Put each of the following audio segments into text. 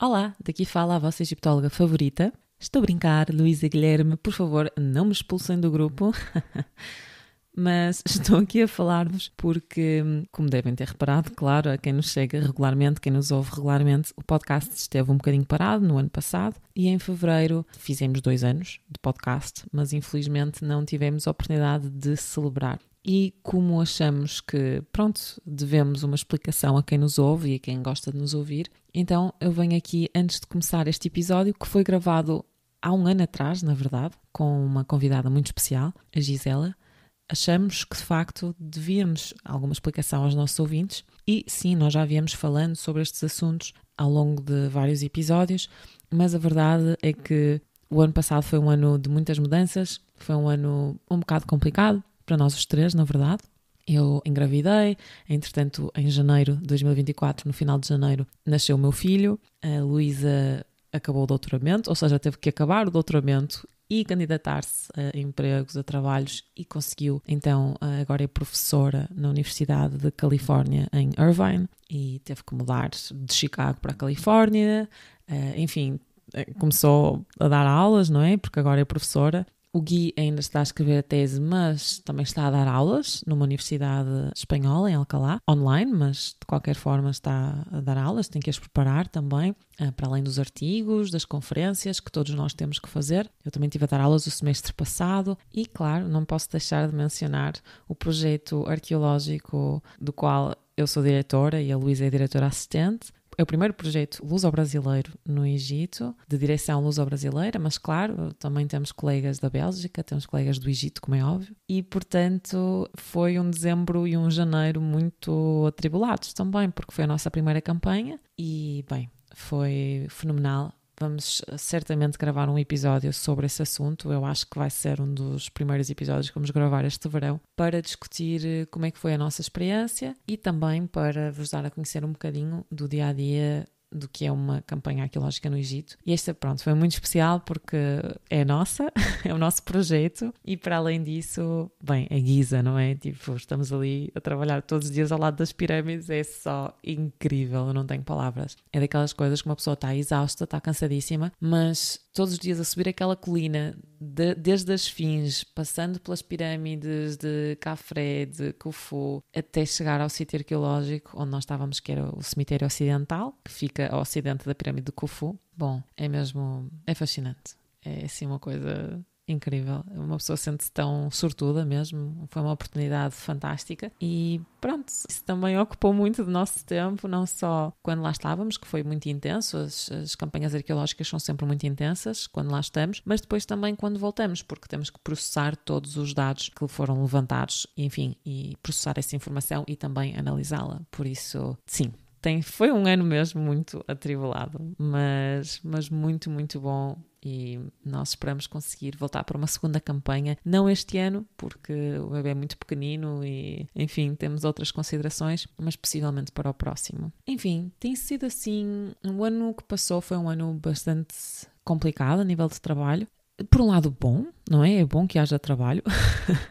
Olá, daqui fala a vossa egiptóloga favorita. Estou a brincar, Luísa Guilherme, por favor, não me expulsem do grupo. Mas estou aqui a falar-vos porque, como devem ter reparado, claro, a quem nos chega regularmente, quem nos ouve regularmente, o podcast esteve um bocadinho parado no ano passado e em fevereiro fizemos 2 anos de podcast, mas infelizmente não tivemos a oportunidade de celebrar. E como achamos que, devemos uma explicação a quem nos ouve e a quem gosta de nos ouvir, então eu venho aqui antes de começar este episódio que foi gravado há um ano atrás, na verdade, com uma convidada muito especial, a Gisela. Achamos que de facto devíamos alguma explicação aos nossos ouvintes e sim, nós já viemos falando sobre estes assuntos ao longo de vários episódios, mas a verdade é que o ano passado foi um ano de muitas mudanças, foi um ano um bocado complicado para nós os três, na verdade. Eu engravidei, entretanto em janeiro de 2024, no final de janeiro, nasceu o meu filho, a Luísa acabou o doutoramento, ou seja, teve que acabar o doutoramento e candidatar-se a empregos, a trabalhos e conseguiu, então agora é professora na Universidade de Califórnia em Irvine e teve que mudar de Chicago para a Califórnia, enfim, começou a dar aulas, não é? Porque agora é professora. O Gui ainda está a escrever a tese, mas também está a dar aulas numa universidade espanhola, em Alcalá, online, mas de qualquer forma está a dar aulas, tem que as preparar também, para além dos artigos, das conferências que todos nós temos que fazer. Eu também estive a dar aulas o semestre passado e, claro, não posso deixar de mencionar o projeto arqueológico do qual eu sou diretora e a Luísa é diretora assistente. É o primeiro projeto luso-brasileiro no Egito, de direção luso-brasileira, mas claro, também temos colegas da Bélgica, temos colegas do Egito, como é óbvio, e portanto foi um dezembro e um janeiro muito atribulados também, porque foi a nossa primeira campanha e, bem, foi fenomenal. Vamos certamente gravar um episódio sobre esse assunto. Eu acho que vai ser um dos primeiros episódios que vamos gravar este verão para discutir como é que foi a nossa experiência e também para vos dar a conhecer um bocadinho do dia-a-dia do que é uma campanha arqueológica no Egito. E esta, foi muito especial porque é nossa, é o nosso projeto e para além disso, é Giza, não é? Tipo, estamos ali a trabalhar todos os dias ao lado das pirâmides, é só incrível, eu não tenho palavras. É daquelas coisas que uma pessoa está exausta, está cansadíssima, mas todos os dias a subir aquela colina, desde as fins, passando pelas pirâmides de Khafre, de Khufu, até chegar ao sítio arqueológico onde nós estávamos, que era o cemitério ocidental, que fica ao ocidente da pirâmide de Khufu. É fascinante. É assim uma coisa incrível. Uma pessoa sente-se tão sortuda mesmo. Foi uma oportunidade fantástica e isso também ocupou muito do nosso tempo, não só quando lá estávamos, que foi muito intenso, as campanhas arqueológicas são sempre muito intensas quando lá estamos, mas depois também quando voltamos, porque temos que processar todos os dados que foram levantados, enfim, e processar essa informação e também analisá-la. Por isso, sim. Foi um ano mesmo muito atribulado, mas muito, muito bom e nós esperamos conseguir voltar para uma segunda campanha, não este ano, porque o bebê é muito pequenino e, enfim, temos outras considerações, mas possivelmente para o próximo. Enfim, tem sido assim, o ano que passou foi um ano bastante complicado a nível de trabalho. Por um lado bom, não é? É bom que haja trabalho,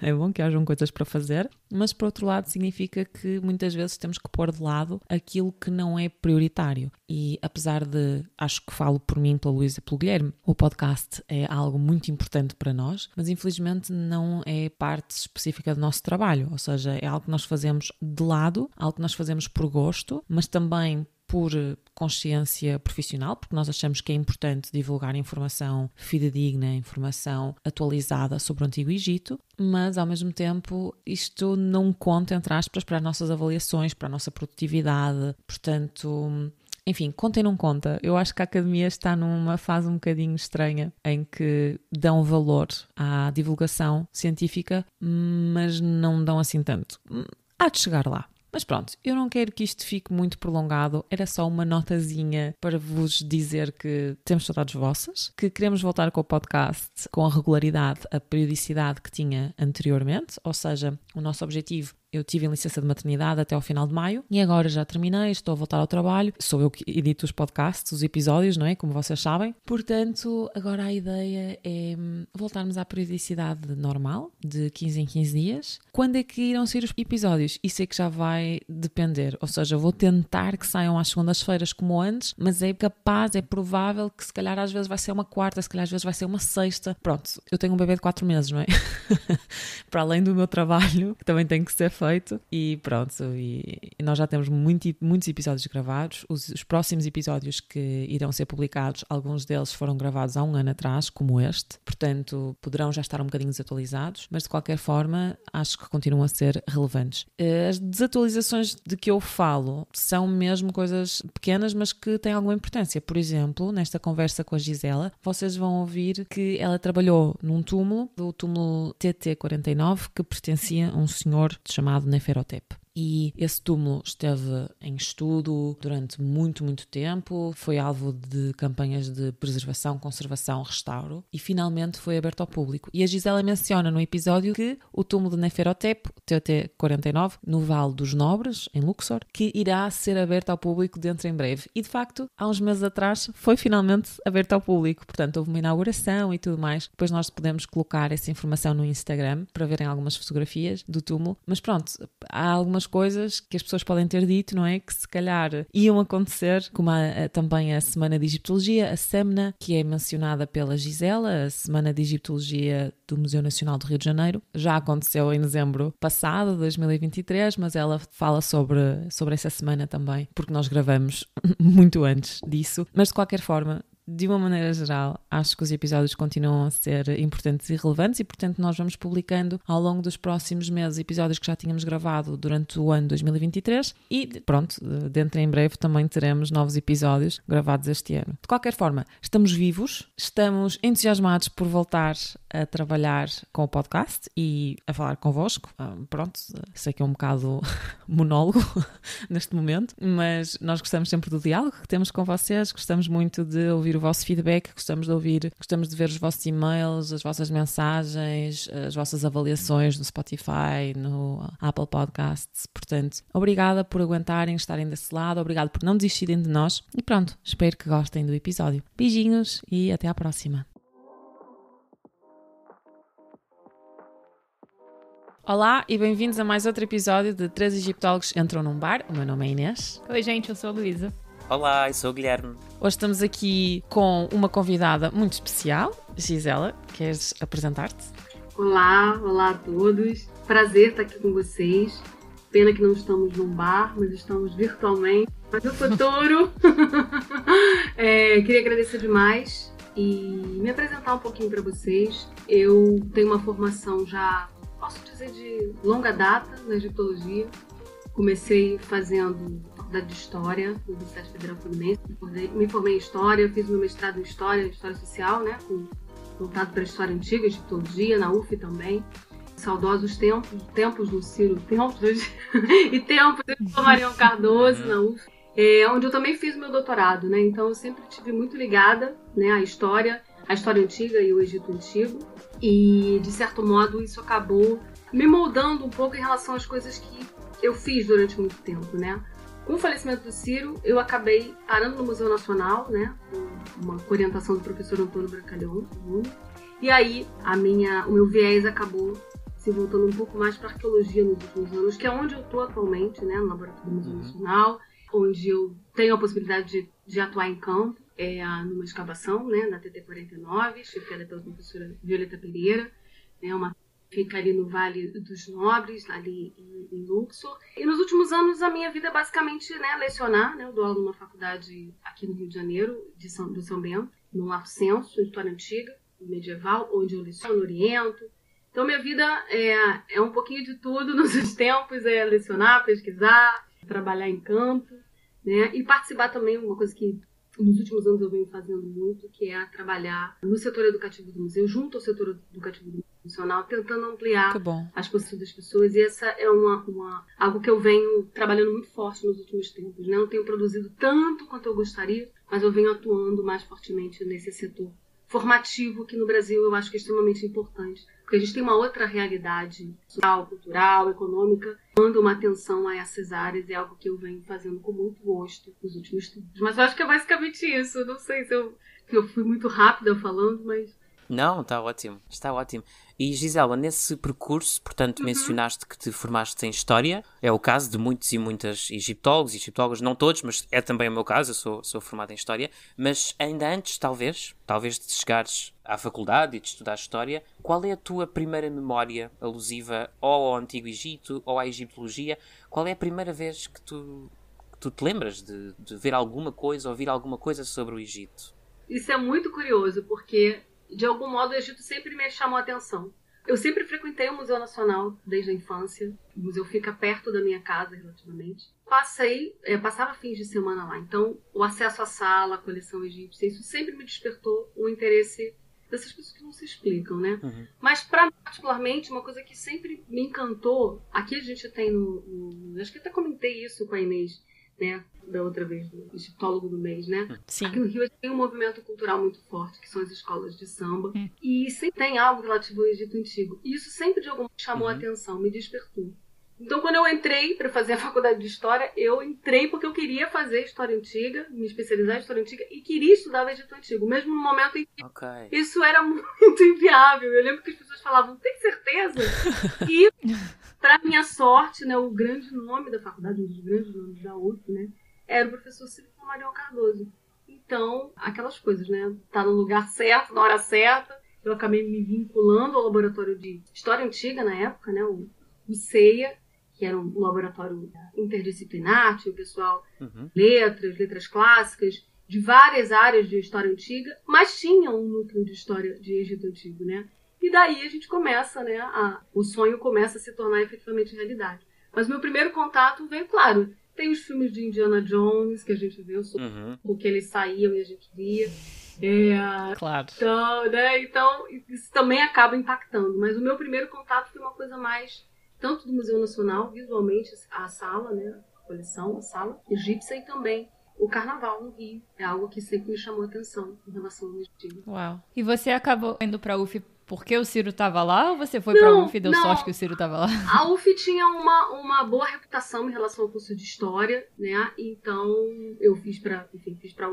é bom que hajam coisas para fazer, mas por outro lado significa que muitas vezes temos que pôr de lado aquilo que não é prioritário. E apesar de, acho que falo por mim, pela Luísa e pelo Guilherme, o podcast é algo muito importante para nós, mas infelizmente não é parte específica do nosso trabalho, ou seja, é algo que nós fazemos de lado, algo que nós fazemos por gosto, mas também por consciência profissional, porque nós achamos que é importante divulgar informação fidedigna, informação atualizada sobre o Antigo Egito, mas ao mesmo tempo isto não conta, entre aspas, para as nossas avaliações, para a nossa produtividade, portanto, enfim, conta e não conta. Eu acho que a academia está numa fase um bocadinho estranha em que dão valor à divulgação científica, mas não dão assim tanto. Há de chegar lá. Mas pronto, eu não quero que isto fique muito prolongado, era só uma notazinha para vos dizer que temos saudades vossas, que queremos voltar com o podcast com a regularidade, a periodicidade que tinha anteriormente, ou seja, o nosso objetivo Eu tive em licença de maternidade até ao final de maio e agora já terminei, estou a voltar ao trabalho. Sou eu que edito os podcasts, os episódios, não é? Como vocês sabem. Portanto, agora a ideia é voltarmos à periodicidade normal, de 15 em 15 dias. Quando é que irão sair os episódios? Isso é que já vai depender. Ou seja, vou tentar que saiam às segundas-feiras como antes, mas é capaz, é provável que se calhar às vezes vai ser uma quarta, se calhar às vezes vai ser uma sexta. Pronto, eu tenho um bebê de 4 meses, não é? Para além do meu trabalho, que também tem que ser feito. E pronto, e nós já temos muitos episódios gravados. Os próximos episódios que irão ser publicados, alguns deles foram gravados há um ano atrás, como este. Portanto, poderão já estar um bocadinho desatualizados, mas de qualquer forma, acho que continuam a ser relevantes. As desatualizações de que eu falo são mesmo coisas pequenas, mas que têm alguma importância. Por exemplo, nesta conversa com a Gisela, vocês vão ouvir que ela trabalhou num túmulo, o túmulo TT49, que pertencia a um senhor chamado Neferhotep. E esse túmulo esteve em estudo durante muito tempo, foi alvo de campanhas de preservação, conservação, restauro e finalmente foi aberto ao público. E a Gisela menciona no episódio que o túmulo de Neferhotep, TT49, no Vale dos Nobres, em Luxor, que irá ser aberto ao público dentro em breve. E de facto, há uns meses atrás, foi finalmente aberto ao público. Portanto, houve uma inauguração e tudo mais. Depois nós podemos colocar essa informação no Instagram para verem algumas fotografias do túmulo. Mas pronto, há algumas coisas que as pessoas podem ter dito, não é? Que se calhar iam acontecer, como também a Semana de Egiptologia, a SEMNA, que é mencionada pela Gisela, a Semana de Egiptologia do Museu Nacional do Rio de Janeiro. Já aconteceu em dezembro passado, 2023, mas ela fala sobre essa semana também, porque nós gravamos muito antes disso. Mas de qualquer forma, de uma maneira geral, acho que os episódios continuam a ser importantes e relevantes e, portanto, nós vamos publicando ao longo dos próximos meses episódios que já tínhamos gravado durante o ano 2023 e, pronto, dentro em breve também teremos novos episódios gravados este ano. De qualquer forma, estamos vivos, estamos entusiasmados por voltar a trabalhar com o podcast e a falar convosco. Pronto, sei que é um bocado monólogo neste momento, mas nós gostamos sempre do diálogo que temos com vocês, gostamos muito de ouvir o vosso feedback, gostamos de ver os vossos e-mails, as vossas mensagens, as vossas avaliações no Spotify, no Apple Podcasts. Portanto, obrigada por aguentarem, estarem desse lado, obrigado por não desistirem de nós e pronto, espero que gostem do episódio. Beijinhos e até à próxima. Olá e bem-vindos a mais outro episódio de 3 egiptólogos entram num bar. O meu nome é Inês. Oi gente, eu sou a Luísa. Olá, eu sou o Guilherme. Hoje estamos aqui com uma convidada muito especial. Gisela, queres apresentar-te? Olá a todos. Prazer estar aqui com vocês. Pena que não estamos num bar, mas estamos virtualmente. Mas no futuro, queria agradecer demais e me apresentar um pouquinho para vocês. Eu tenho uma formação já, posso dizer, de longa data na egiptologia. Comecei fazendo faculdade de História na Universidade Federal Fluminense. Me formei em História, fiz meu mestrado em História Social, né, voltado para a História Antiga, Egiptologia, na UF também. Saudosos tempos do Ciro Tempos e tempos do Marião Cardoso, na UF. Onde eu também fiz meu doutorado, né? Então eu sempre estive muito ligada, né, à história antiga e o Egito Antigo. E, de certo modo, isso acabou me moldando um pouco em relação às coisas que eu fiz durante muito tempo, né? Com o falecimento do Ciro, eu acabei parando no Museu Nacional, né? Com uma orientação do professor Antônio Brancaleon. E aí, o meu viés acabou se voltando um pouco mais para a arqueologia nos últimos anos, que é onde eu estou atualmente, né? No Laboratório do Museu Nacional, onde eu tenho a possibilidade de atuar em campo, numa escavação, né? Da TT49, chefiada pela professora Violeta Pereira, né? Fica ali no Vale dos Nobres, ali em Luxor. E nos últimos anos a minha vida é basicamente, né, lecionar, né? Eu dou aula numa faculdade aqui no Rio de Janeiro, do São Bento, no Lato Senso, em História Antiga, medieval, onde eu leciono, oriento. Então minha vida é um pouquinho de tudo nos seus tempos, lecionar, pesquisar, trabalhar em campo, né? E participar também, uma coisa que nos últimos anos eu venho fazendo muito, que é trabalhar no setor educativo do museu, junto ao setor educativo do Museu Nacional, tentando ampliar as possibilidades das pessoas. E essa é algo que eu venho trabalhando muito forte nos últimos tempos, né? Eu não tenho produzido tanto quanto eu gostaria, mas eu venho atuando mais fortemente nesse setor formativo, que no Brasil eu acho que é extremamente importante. Porque porque a gente tem uma outra realidade social, cultural, econômica, dando uma atenção a essas áreas, é algo que eu venho fazendo com muito gosto nos últimos tempos. Mas eu acho que é basicamente isso. Eu não sei se eu fui muito rápida falando, mas... Não, está ótimo, está ótimo. E Gisela, nesse percurso, portanto, mencionaste que te formaste em História, é o caso de muitos e muitas egiptólogos e egiptólogas, não todos, mas é também o meu caso, eu sou formado em História, mas ainda antes, talvez de chegares à faculdade e de estudar História, qual é a tua primeira memória alusiva ou ao Antigo Egito ou à Egiptologia? Qual é a primeira vez que tu te lembras de ver alguma coisa, ouvir alguma coisa sobre o Egito? Isso é muito curioso, porque... de algum modo, o Egito sempre me chamou a atenção. Eu sempre frequentei o Museu Nacional desde a infância. O museu fica perto da minha casa, relativamente. Passava fins de semana lá. Então, o acesso à sala, à coleção egípcia, isso sempre me despertou um interesse dessas coisas que não se explicam, né? Uhum. Mas, para mim, particularmente, uma coisa que sempre me encantou... Aqui a gente tem acho que até comentei isso com a Inês, né, da outra vez, do egiptólogo do mês, né? Sim. Aqui no Rio tem um movimento cultural muito forte, que são as escolas de samba, e sempre tem algo relativo ao Egito Antigo. E isso sempre de alguma forma chamou a atenção, me despertou. Então, quando eu entrei para fazer a faculdade de História, eu entrei porque eu queria fazer História Antiga, me especializar em História Antiga, e queria estudar o Egito Antigo, mesmo no momento em que isso era muito inviável. Eu lembro que as pessoas falavam, tem certeza? E... para minha sorte, né, o grande nome da faculdade, um dos grandes nomes da UF, né, era o professor Ciro Flammarion Cardoso. Então, aquelas coisas, né, tá no lugar certo, na hora certa. Eu acabei me vinculando ao laboratório de História Antiga na época, né, o CEIA, que era um laboratório interdisciplinar, tinha o pessoal letras clássicas, de várias áreas de História Antiga, mas tinha um núcleo de História de Egito Antigo, né. E daí a gente começa, né, o sonho começa a se tornar efetivamente realidade. Mas meu primeiro contato veio, claro, tem os filmes de Indiana Jones, que a gente vê, o que eles saíam e a gente via. Claro. Então, isso também acaba impactando. Mas o meu primeiro contato foi uma coisa mais, tanto do Museu Nacional, visualmente, a sala, né, a coleção, a sala egípcia, e também o carnaval no Rio. É algo que sempre me chamou a atenção em relação ao Egito. Uau. E você acabou indo para a UF porque o Ciro estava lá, ou você foi para a UF e deu sorte que o Ciro estava lá? A UF tinha uma boa reputação em relação ao curso de História, né? Então, eu fiz para a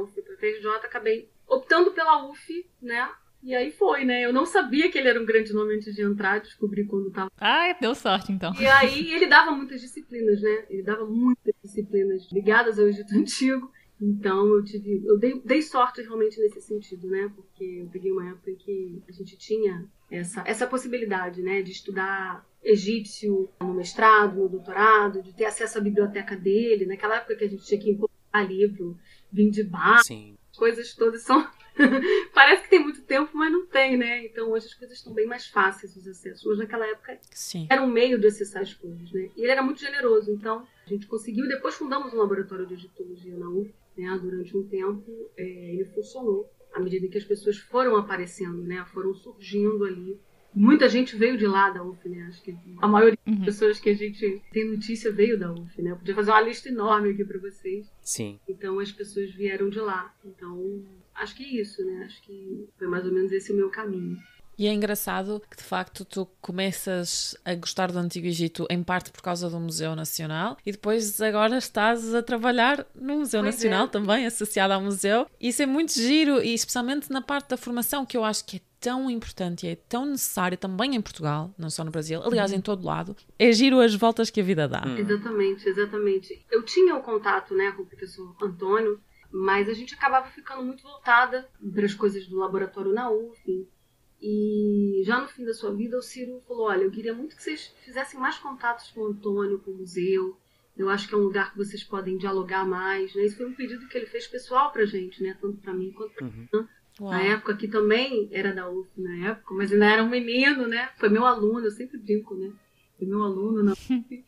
UF, para a TJ, acabei optando pela UF, né? E aí foi, né? Eu não sabia que ele era um grande nome antes de entrar, descobri quando estava. Ah, deu sorte, então. E aí, ele dava muitas disciplinas, né? Ele dava muitas disciplinas ligadas ao Egito Antigo. Então, eu dei sorte realmente nesse sentido, né? Porque eu peguei uma época em que a gente tinha essa possibilidade, né? De estudar egípcio no mestrado, no doutorado, de ter acesso à biblioteca dele. Naquela época que a gente tinha que importar livro, vir de bar, coisas todas são... Parece que tem muito tempo, mas não tem, né? Então, hoje as coisas estão bem mais fáceis, os acessos. Mas naquela época era um meio de acessar as coisas, né? E ele era muito generoso, então a gente conseguiu. Depois fundamos um laboratório de egiptologia na UF. Durante um tempo, ele funcionou à medida que as pessoas foram aparecendo, né? Foram surgindo ali. Muita gente veio de lá da UF, né? Acho que a maioria das pessoas que a gente tem notícia veio da UF, né? Eu podia fazer uma lista enorme aqui para vocês. Sim. Então, as pessoas vieram de lá. Então, acho que é isso, né? Acho que foi mais ou menos esse o meu caminho. E é engraçado que, de facto, tu começas a gostar do Antigo Egito em parte por causa do Museu Nacional e depois agora estás a trabalhar no Museu Nacional também, associado ao museu. Isso é muito giro e especialmente na parte da formação, que eu acho que é tão importante e é tão necessário também em Portugal, não só no Brasil, aliás em todo lado. É giro as voltas que a vida dá. Exatamente. Eu tinha um contato, né, com o professor Antônio, mas a gente acabava ficando muito voltada para as coisas do laboratório na UF. E já no fim da sua vida, o Ciro falou, olha, eu queria muito que vocês fizessem mais contatos com o Antônio, com o museu. Eu acho que é um lugar que vocês podem dialogar mais, né? Isso foi um pedido que ele fez pessoal pra gente, né? Tanto pra mim quanto pra Ana. Na época, que também era da UF na época, mas ainda era um menino, né? Foi meu aluno, eu sempre brinco, né? Foi meu aluno na UF.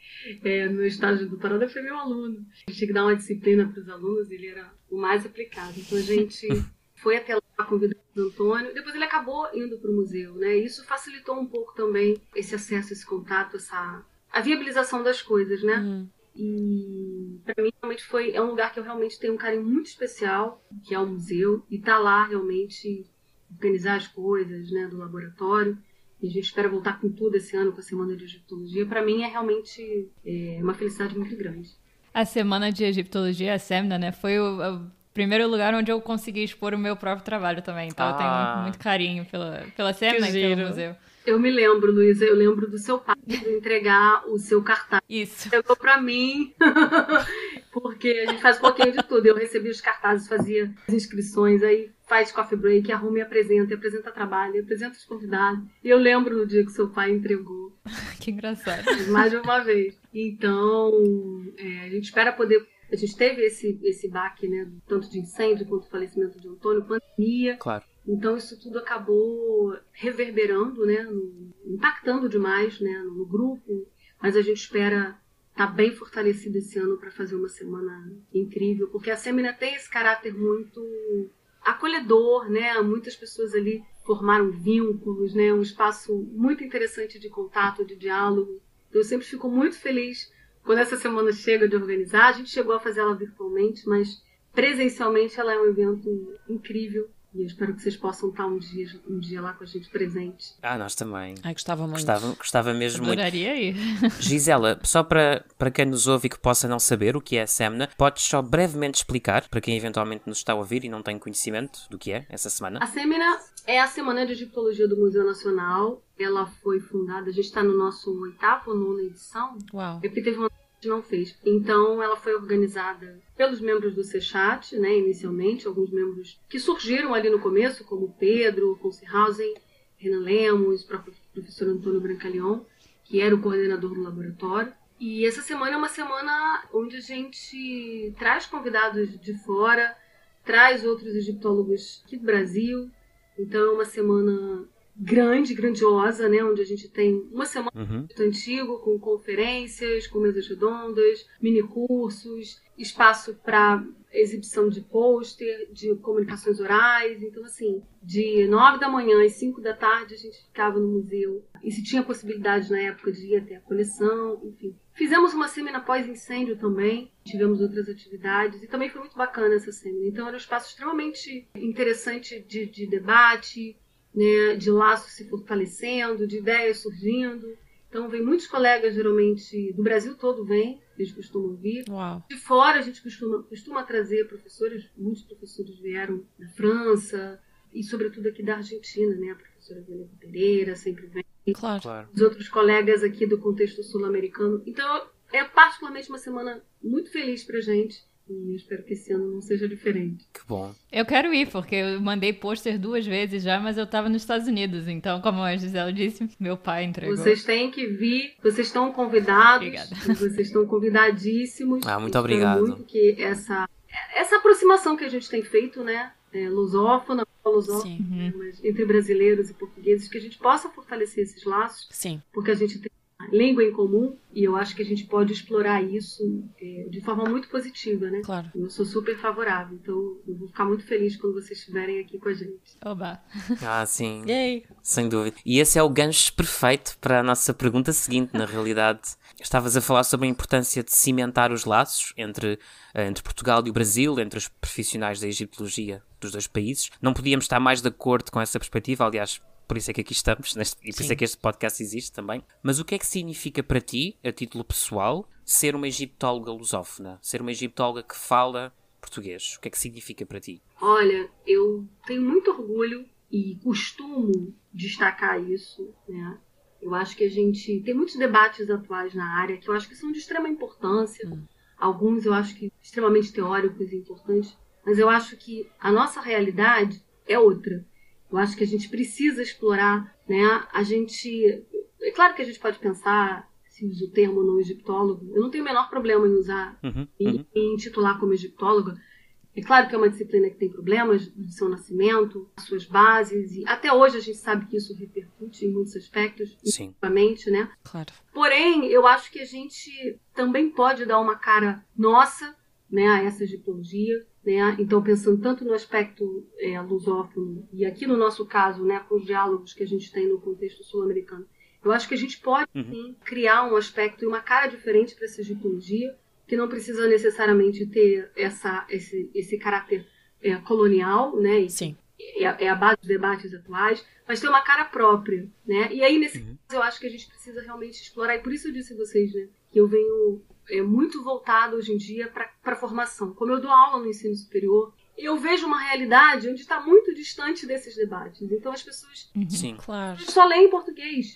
No meu estágio de doutorado, foi meu aluno. A gente tinha que dar uma disciplina pros alunos, ele era o mais aplicado. Então a gente foi até lá, convidou o Antônio. Depois ele acabou indo para o museu, né? Isso facilitou um pouco também esse acesso, esse contato, a viabilização das coisas, né? E para mim realmente é um lugar que eu realmente tenho um carinho muito especial, que é o museu, e tá lá realmente organizar as coisas, né, do laboratório. E a gente espera voltar com tudo esse ano, com a Semana de Egiptologia. Para mim é realmente uma felicidade muito grande. A Semana de Egiptologia, a SEMNA, né, foi o primeiro lugar onde eu consegui expor o meu próprio trabalho também. Então eu tenho muito carinho pela SEMNA e pelo museu. Eu me lembro, Luísa, eu lembro do seu pai entregar o seu cartaz. Isso. Chegou pra mim, porque a gente faz um pouquinho de tudo. Eu recebi os cartazes, fazia as inscrições, aí faz coffee break, arruma e apresenta trabalho, apresenta os convidados. E eu lembro no dia que seu pai entregou. Que engraçado. Mais de uma vez. Então, a gente espera poder... A gente teve esse baque, né? Tanto de incêndio quanto falecimento de Antônio, pandemia. Claro. Então isso tudo acabou reverberando, né, impactando demais, né, no grupo, mas a gente espera estar bem fortalecido esse ano para fazer uma semana incrível, porque a SEMNA tem esse caráter muito acolhedor, né, muitas pessoas ali formaram vínculos, né, um espaço muito interessante de contato, de diálogo. Eu sempre fico muito feliz quando essa semana chega de organizar. A gente chegou a fazer ela virtualmente, mas presencialmente ela é um evento incrível. E eu espero que vocês possam estar um dia lá com a gente presente. Nós também. Ai, gostava muito. Gostava mesmo Adoraria ir. Gisela, só para quem nos ouve e que possa não saber o que é a SEMNA, podes só brevemente explicar, para quem eventualmente nos está a ouvir e não tem conhecimento do que é essa semana? A SEMNA é a Semana de Egiptologia do Museu Nacional. Ela foi fundada, a gente está no nosso 8ª ou 9ª edição. Uau. É porque teve uma não fez. Então, ela foi organizada pelos membros do CECHAT, né, inicialmente, alguns membros que surgiram ali no começo, como Pedro, Concerhausen, Renan Lemos, o próprio professor Antônio Brancaleon, que era o coordenador do laboratório. E essa semana é uma semana onde a gente traz convidados de fora, traz outros egiptólogos aqui do Brasil. Então, é uma semana grandiosa, né, onde a gente tem uma semana muito antigo, com conferências, com mesas redondas, mini cursos, espaço para exibição de pôster, de comunicações orais. Então, assim, de 9 da manhã às 5 da tarde a gente ficava no museu. E se tinha possibilidade na época de ir até a coleção, enfim. Fizemos uma semana pós-incêndio também, tivemos outras atividades e também foi muito bacana essa semana. Então, era um espaço extremamente interessante de debate, né, de laços se fortalecendo, de ideias surgindo. Então, vem muitos colegas, geralmente, do Brasil todo vem, eles costumam vir. Uau. De fora, a gente costuma trazer professores, muitos professores vieram da França e, sobretudo, aqui da Argentina, né? A professora Violeta Pereira sempre vem. Claro. Os outros colegas aqui do contexto sul-americano. Então, é particularmente uma semana muito feliz pra gente. E eu espero que esse ano não seja diferente. Que bom. Eu quero ir, porque eu mandei pôster 2 vezes já, mas eu tava nos Estados Unidos. Então, como a Gisela disse, meu pai entregou. Vocês têm que vir, vocês estão convidados. Obrigada. Vocês estão convidadíssimos. Muito obrigado. Muito que essa aproximação que a gente tem feito, né? Lusófona, Sim. mas entre brasileiros e portugueses, que a gente possa fortalecer esses laços. Sim. Porque a gente tem língua em comum e eu acho que a gente pode explorar isso de forma muito positiva, né? Claro. Eu sou super favorável, então eu vou ficar muito feliz quando vocês estiverem aqui com a gente. Oba. Sim. Yay. Sem dúvida. E esse é o gancho perfeito para a nossa pergunta seguinte, na realidade. Estavas a falar sobre a importância de cimentar os laços entre Portugal e o Brasil, entre os profissionais da egiptologia dos dois países. Não podíamos estar mais de acordo com essa perspectiva, aliás, por isso é que aqui estamos, e por isso é que este podcast existe também. Mas o que é que significa para ti, a título pessoal, ser uma egiptóloga lusófona? Ser uma egiptóloga que fala português? O que é que significa para ti? Olha, eu tenho muito orgulho e costumo destacar isso, né? Eu acho que a gente tem muitos debates atuais na área que eu acho que são de extrema importância. Alguns eu acho que extremamente teóricos e importantes, mas eu acho que a nossa realidade é outra. Eu acho que a gente precisa explorar, né? É claro que a gente pode pensar, se usa o termo não egiptólogo, eu não tenho o menor problema em usar e intitular como egiptóloga. É claro que é uma disciplina que tem problemas do seu nascimento, as suas bases, e até hoje a gente sabe que isso repercute em muitos aspectos, efetivamente, né? Claro. Porém, eu acho que a gente também pode dar uma cara nossa, né, a essa egiptologia, né? Então, pensando tanto no aspecto lusófono, e aqui no nosso caso, né, com os diálogos que a gente tem no contexto sul-americano, eu acho que a gente pode sim, criar um aspecto e uma cara diferente para essa egiptologia, que não precisa necessariamente ter esse caráter colonial, né? Sim. é a base dos debates atuais, mas tem uma cara própria, né? E aí, nesse caso, eu acho que a gente precisa realmente explorar, e por isso eu disse a vocês, né, que eu venho muito voltado hoje em dia para a formação. Como eu dou aula no ensino superior, eu vejo uma realidade onde está muito distante desses debates. Então, as pessoas Sim, claro, só leem em português.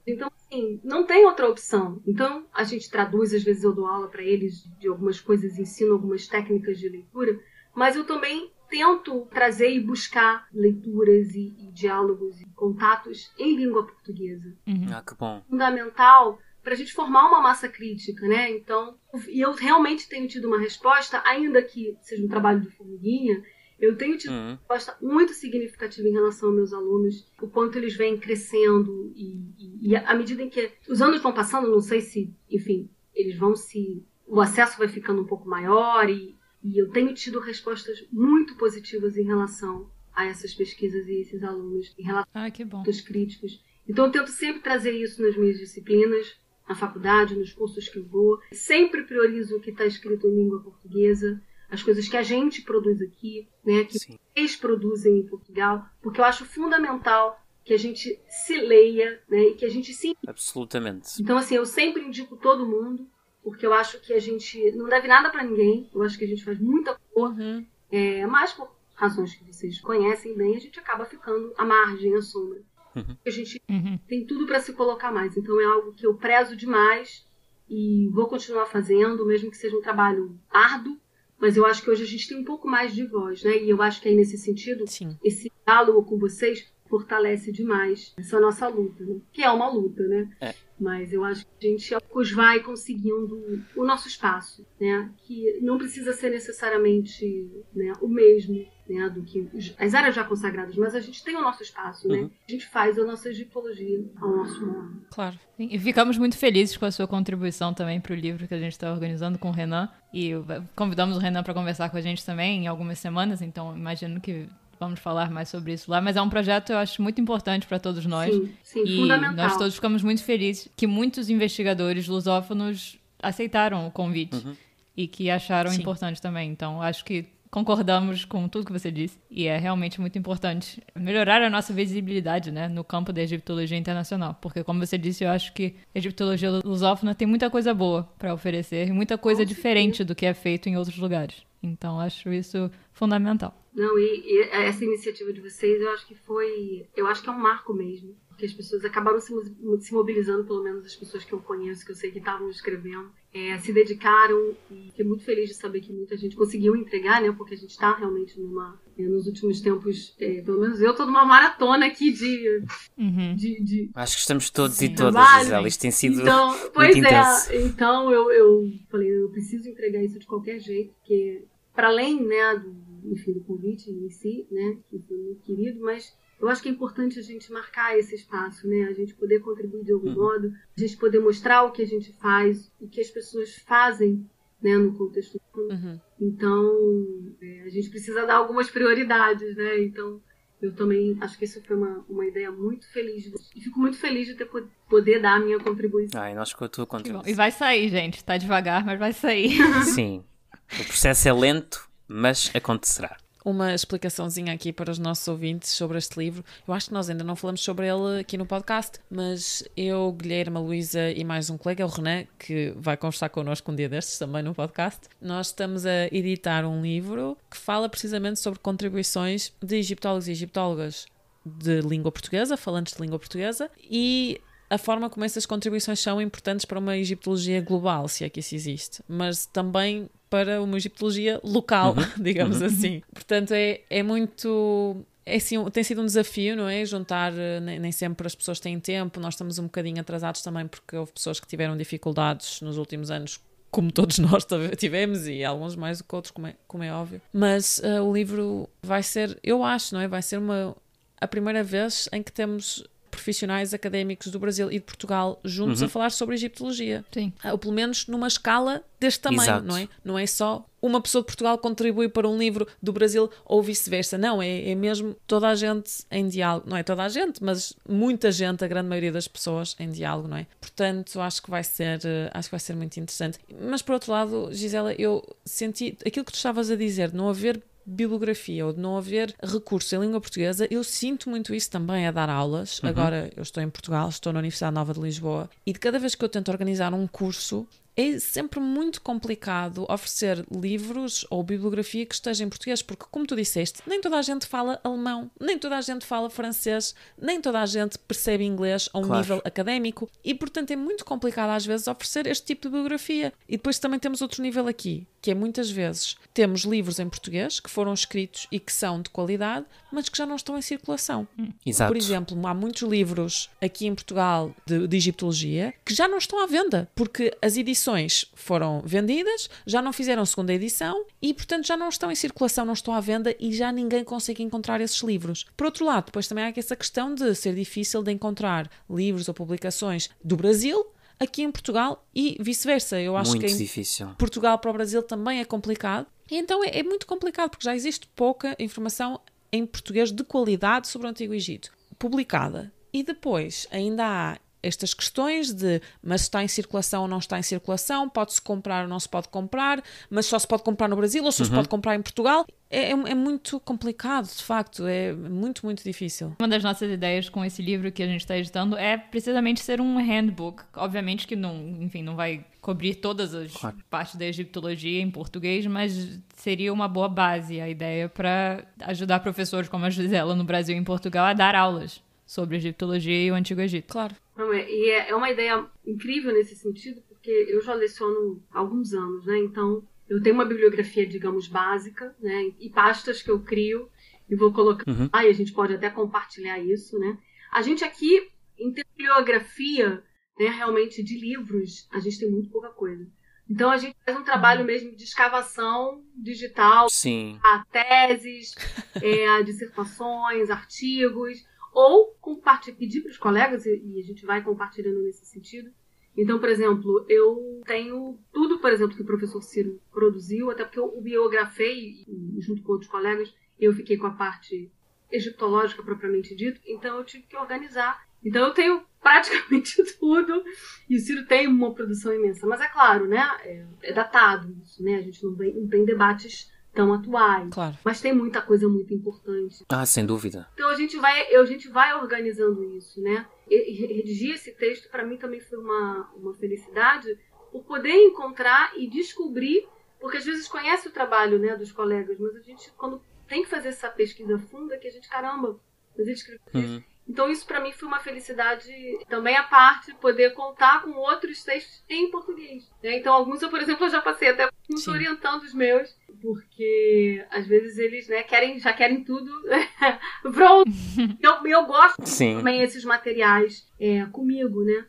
Então, assim, não tem outra opção. Então, a gente traduz, às vezes eu dou aula para eles de algumas coisas, ensino algumas técnicas de leitura, mas eu também tento trazer e buscar leituras e diálogos e contatos em língua portuguesa. Ah, que bom. Fundamental para a gente formar uma massa crítica, né? Então, e eu realmente tenho tido uma resposta, ainda que seja um trabalho de formiguinha, eu tenho tido uma resposta muito significativa em relação aos meus alunos, o quanto eles vêm crescendo e à medida em que os anos vão passando, não sei se, enfim, o acesso vai ficando um pouco maior e eu tenho tido respostas muito positivas em relação a essas pesquisas e esses alunos, em relação aos críticos. Então eu tento sempre trazer isso nas minhas disciplinas, na faculdade, nos cursos que eu vou. Sempre priorizo o que está escrito em língua portuguesa, as coisas que a gente produz aqui, né, que vocês produzem em Portugal, porque eu acho fundamental que a gente se leia, né, e que a gente se... Absolutamente. Então, assim, eu sempre indico todo mundo, porque eu acho que a gente não deve nada para ninguém, eu acho que a gente faz muita coisa, mas por razões que vocês conhecem bem, a gente acaba ficando à margem, à sombra. A gente tem tudo para se colocar mais. Então é algo que eu prezo demais e vou continuar fazendo, mesmo que seja um trabalho árduo, mas eu acho que hoje a gente tem um pouco mais de voz, né? E eu acho que aí nesse sentido, esse diálogo com vocês fortalece demais essa nossa luta, né? Que é uma luta, né? Mas eu acho que a gente vai conseguindo o nosso espaço, né? Que não precisa ser necessariamente, né, o mesmo, né, do que as áreas já consagradas, mas a gente tem o nosso espaço, né? A gente faz a nossa egiptologia ao nosso modo. Claro. E ficamos muito felizes com a sua contribuição também para o livro que a gente está organizando com o Renan. E convidamos o Renan para conversar com a gente também em algumas semanas, então imagino que vamos falar mais sobre isso lá, mas é um projeto, eu acho, muito importante para todos nós. Sim, e fundamental. Nós todos ficamos muito felizes que muitos investigadores lusófonos aceitaram o convite e que acharam importante também. Então, acho que concordamos com tudo que você disse e é realmente muito importante melhorar a nossa visibilidade, né, no campo da egiptologia internacional, porque, como você disse, eu acho que a egiptologia lusófona tem muita coisa boa para oferecer e muita coisa diferente do que é feito em outros lugares. Então, acho isso fundamental. Não, e essa iniciativa de vocês, eu acho que é um marco mesmo, porque as pessoas acabaram se mobilizando, pelo menos as pessoas que eu conheço, que eu sei que estavam escrevendo, se dedicaram, e fiquei muito feliz de saber que muita gente conseguiu entregar, né, porque a gente está realmente nos últimos tempos, pelo menos eu estou numa maratona aqui de Acho que estamos todos e todas, trabalho, Gisela, isto tem sido pois muito intenso. Então eu falei, eu preciso entregar isso de qualquer jeito, porque para além, né, do convite em si, né, que foi muito querido, mas eu acho que é importante a gente marcar esse espaço, né, a gente poder contribuir de algum modo, a gente poder mostrar o que a gente faz, o que as pessoas fazem, né, no contexto. Então, a gente precisa dar algumas prioridades, né, então eu também acho que isso foi uma ideia muito feliz, e fico muito feliz de poder dar a minha contribuição. Ai, nós com a tua contribuição. E vai sair, gente, tá devagar, mas vai sair. Sim, o processo é lento, mas acontecerá. Uma explicaçãozinha aqui para os nossos ouvintes sobre este livro. Eu acho que nós ainda não falamos sobre ele aqui no podcast, mas eu, Guilherme, a Luísa e mais um colega, o Renan, que vai conversar connosco um dia destes também no podcast, nós estamos a editar um livro que fala precisamente sobre contribuições de egiptólogos e egiptólogas de língua portuguesa, falantes de língua portuguesa, e a forma como essas contribuições são importantes para uma egiptologia global, se é que isso existe, mas também para uma egiptologia local, digamos assim. Portanto, é muito... tem sido um desafio, não é? Juntar, nem sempre as pessoas têm tempo, nós estamos um bocadinho atrasados também porque houve pessoas que tiveram dificuldades nos últimos anos, como todos nós tivemos, e alguns mais do que outros, como é óbvio. Mas o livro vai ser, eu acho, não é? Vai ser a primeira vez em que temos profissionais académicos do Brasil e de Portugal juntos a falar sobre egiptologia. Sim. Ou pelo menos numa escala deste tamanho, Exato. não é? Não é só uma pessoa de Portugal contribui para um livro do Brasil ou vice-versa. Não, é mesmo toda a gente em diálogo. Não é toda a gente, mas muita gente, a grande maioria das pessoas em diálogo, não é? Portanto, acho que vai ser muito interessante. Mas por outro lado, Gisela, eu senti aquilo que tu estavas a dizer, de não haver bibliografia ou de não haver recurso em língua portuguesa, eu sinto muito isso também a dar aulas. Agora eu estou em Portugal, estou na Universidade Nova de Lisboa, e de cada vez que eu tento organizar um curso, é sempre muito complicado oferecer livros ou bibliografia que esteja em português, porque, como tu disseste, nem toda a gente fala alemão, nem toda a gente fala francês, nem toda a gente percebe inglês a um nível académico, e, portanto, é muito complicado às vezes oferecer este tipo de bibliografia. E depois também temos outro nível aqui, que é muitas vezes temos livros em português que foram escritos e que são de qualidade, mas que já não estão em circulação. Exato. Por exemplo, há muitos livros aqui em Portugal de egiptologia que já não estão à venda, porque as edições foram vendidas, já não fizeram segunda edição e, portanto, já não estão em circulação, não estão à venda e já ninguém consegue encontrar esses livros. Por outro lado, depois também há essa questão de ser difícil de encontrar livros ou publicações do Brasil aqui em Portugal e vice-versa. Eu acho muito que difícil. Portugal para o Brasil também é complicado. E então é muito complicado, porque já existe pouca informação em português de qualidade sobre o Antigo Egito, publicada. E depois ainda há estas questões de, mas está em circulação ou não está em circulação, pode-se comprar ou não se pode comprar, mas só se pode comprar no Brasil ou só se pode comprar em Portugal. É muito complicado, de facto, é muito, muito difícil. Uma das nossas ideias com esse livro que a gente está editando é precisamente ser um handbook. Obviamente que não vai cobrir todas as partes da egiptologia em português, mas seria uma boa base a ideia para ajudar professores como a Gisela no Brasil e em Portugal a dar aulas sobre egiptologia e o Antigo Egito. Claro. E é uma ideia incrível nesse sentido, porque eu já leciono há alguns anos, né? Então, eu tenho uma bibliografia, digamos, básica, né? E pastas que eu crio e vou colocar lá, e a gente pode até compartilhar isso, né? A gente aqui, em bibliografia, né, realmente de livros, a gente tem muito pouca coisa. Então, a gente faz um trabalho mesmo de escavação digital, a teses, dissertações, artigos, ou pedir para os colegas, e a gente vai compartilhando nesse sentido. Então, por exemplo, eu tenho tudo, por exemplo, que o professor Ciro produziu, até porque eu o biografei, junto com outros colegas, eu fiquei com a parte egiptológica propriamente dita, então eu tive que organizar. Então eu tenho praticamente tudo, e o Ciro tem uma produção imensa. Mas é claro, né, é datado isso, né? A gente não tem debates tão atuais. Claro. Mas tem muita coisa muito importante. Sem dúvida. Então a gente vai organizando isso, né? E redigir esse texto para mim também foi uma felicidade por poder encontrar e descobrir, porque às vezes conhece o trabalho, né, dos colegas, mas a gente, quando tem que fazer essa pesquisa funda, que a gente, caramba, mas ele escreveu isso. Então isso para mim foi uma felicidade também à parte, poder contar com outros textos em português, né? Então alguns eu, por exemplo, eu já passei até uns orientando os meus, porque às vezes eles, né, já querem tudo pronto. Eu gosto também esses materiais comigo, né?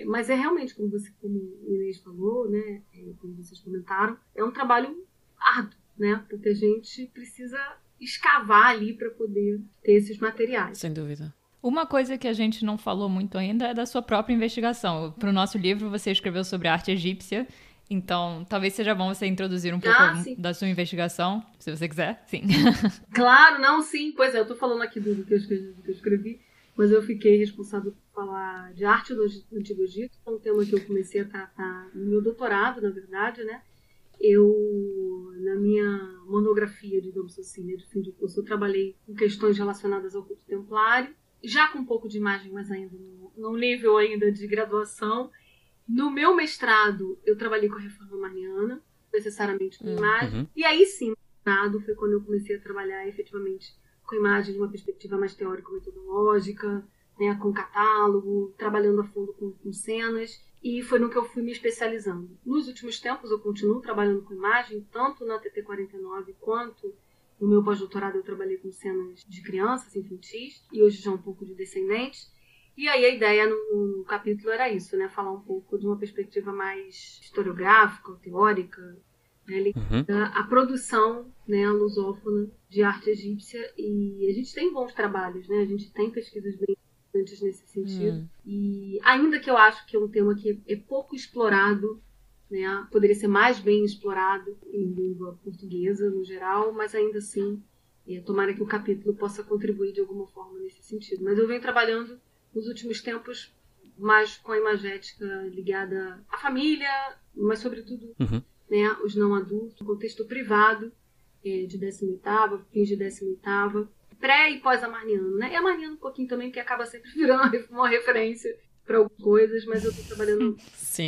Mas realmente, como o Inês falou, né, como vocês comentaram, é um trabalho árduo, né? Porque a gente precisa escavar ali para poder ter esses materiais. Sem dúvida. Uma coisa que a gente não falou muito ainda é da sua própria investigação. Para o nosso livro, você escreveu sobre a arte egípcia, então talvez seja bom você introduzir um pouco da sua investigação, se você quiser. Sim. Claro, não, sim. Pois é, eu estou falando aqui do que eu escrevi, mas eu fiquei responsável por falar de arte do Antigo Egito, que é um tema que eu comecei a tratar no meu doutorado, na verdade, né? Na minha monografia, digamos assim, de fim de curso, eu trabalhei com questões relacionadas ao culto templário, já com um pouco de imagem, mas ainda num nível ainda de graduação. No meu mestrado, eu trabalhei com a reforma mariana, necessariamente com imagem. E aí sim, no mestrado foi quando eu comecei a trabalhar efetivamente com imagem de uma perspectiva mais teórico-metodológica, né, com catálogo, trabalhando a fundo com cenas. E foi no que eu fui me especializando. Nos últimos tempos, eu continuo trabalhando com imagem, tanto na TT49 quanto no meu pós-doutorado eu trabalhei com cenas de crianças infantis, e hoje já um pouco de descendentes. E aí a ideia no capítulo era isso, né? Falar um pouco de uma perspectiva mais historiográfica, teórica, né? A produção, né, lusófona de arte egípcia. E a gente tem bons trabalhos, né? A gente tem pesquisas bem importantes nesse sentido. E ainda que eu acho que é um tema que é pouco explorado, né, poderia ser mais bem explorado em língua portuguesa no geral, mas ainda assim, tomara que o capítulo possa contribuir de alguma forma nesse sentido. Mas eu venho trabalhando nos últimos tempos mais com a imagética ligada à família, mas sobretudo, né, os não adultos, o contexto privado, de 18ª, fins de 18ª, pré e pós-amarniano, né? E amarniano um pouquinho também, que acaba sempre virando uma referência para algumas coisas, mas eu tô trabalhando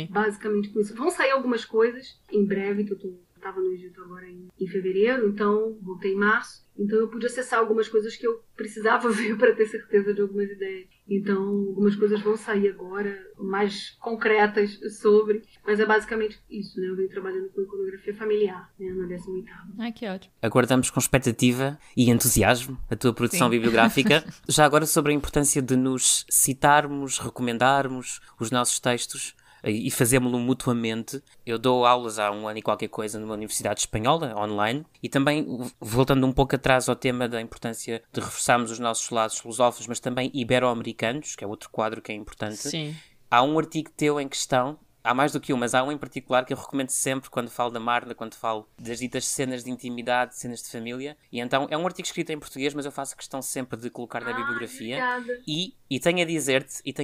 basicamente com isso. Vão sair algumas coisas em breve, que eu tava no Egito agora em fevereiro, então voltei em março. Então eu pude acessar algumas coisas que eu precisava ver para ter certeza de algumas ideias. Então algumas coisas vão sair agora, mais concretas sobre, mas é basicamente isso, né? Eu venho trabalhando com iconografia familiar, né, na 18ª. Ai, que ótimo. Aguardamos com expectativa e entusiasmo a tua produção bibliográfica. Já agora sobre a importância de nos citarmos, recomendarmos os nossos textos e fazemos-lo mutuamente. Eu dou aulas há 1 ano e qualquer coisa numa universidade espanhola, online, e também, voltando um pouco atrás ao tema da importância de reforçarmos os nossos lados lusófonos, mas também ibero-americanos, que é outro quadro que é importante. Sim. Há um artigo teu em questão, há mais do que um, mas há um em particular que eu recomendo sempre quando falo da Marla, quando falo das ditas cenas de intimidade, cenas de família. E então é um artigo escrito em português, mas eu faço questão sempre de colocar na bibliografia. E tenho a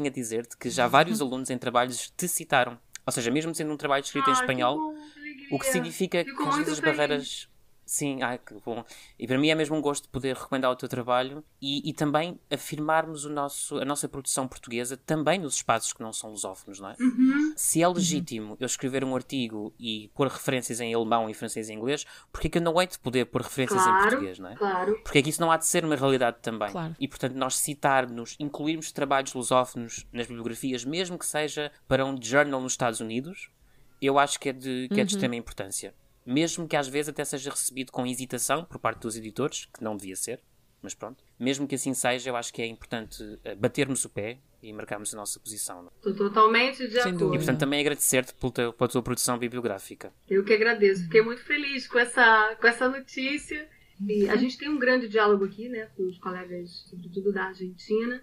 dizer-te que já vários alunos em trabalhos te citaram. Ou seja, mesmo sendo um trabalho escrito em espanhol, o que significa que às vezes as barreiras... Sim, que bom. E para mim é mesmo um gosto poder recomendar o teu trabalho e também afirmarmos a nossa produção portuguesa também nos espaços que não são lusófonos, não é? Se é legítimo eu escrever um artigo e pôr referências em alemão, em francês e em inglês, porque é que eu não hei de poder pôr referências em português, não é? Claro. Porque é que isso não há de ser uma realidade também. Claro. E, portanto, nós citarmos, incluirmos trabalhos lusófonos nas bibliografias, mesmo que seja para um journal nos Estados Unidos, eu acho que é de extrema importância. Mesmo que às vezes até seja recebido com hesitação por parte dos editores, que não devia ser, mas pronto. Mesmo que assim seja, eu acho que é importante batermos o pé e marcarmos a nossa posição. Estou totalmente de acordo. E portanto também agradecer-te pela tua produção bibliográfica. Eu que agradeço. Fiquei muito feliz com essa notícia. E a gente tem um grande diálogo aqui, né, com os colegas, sobretudo da Argentina,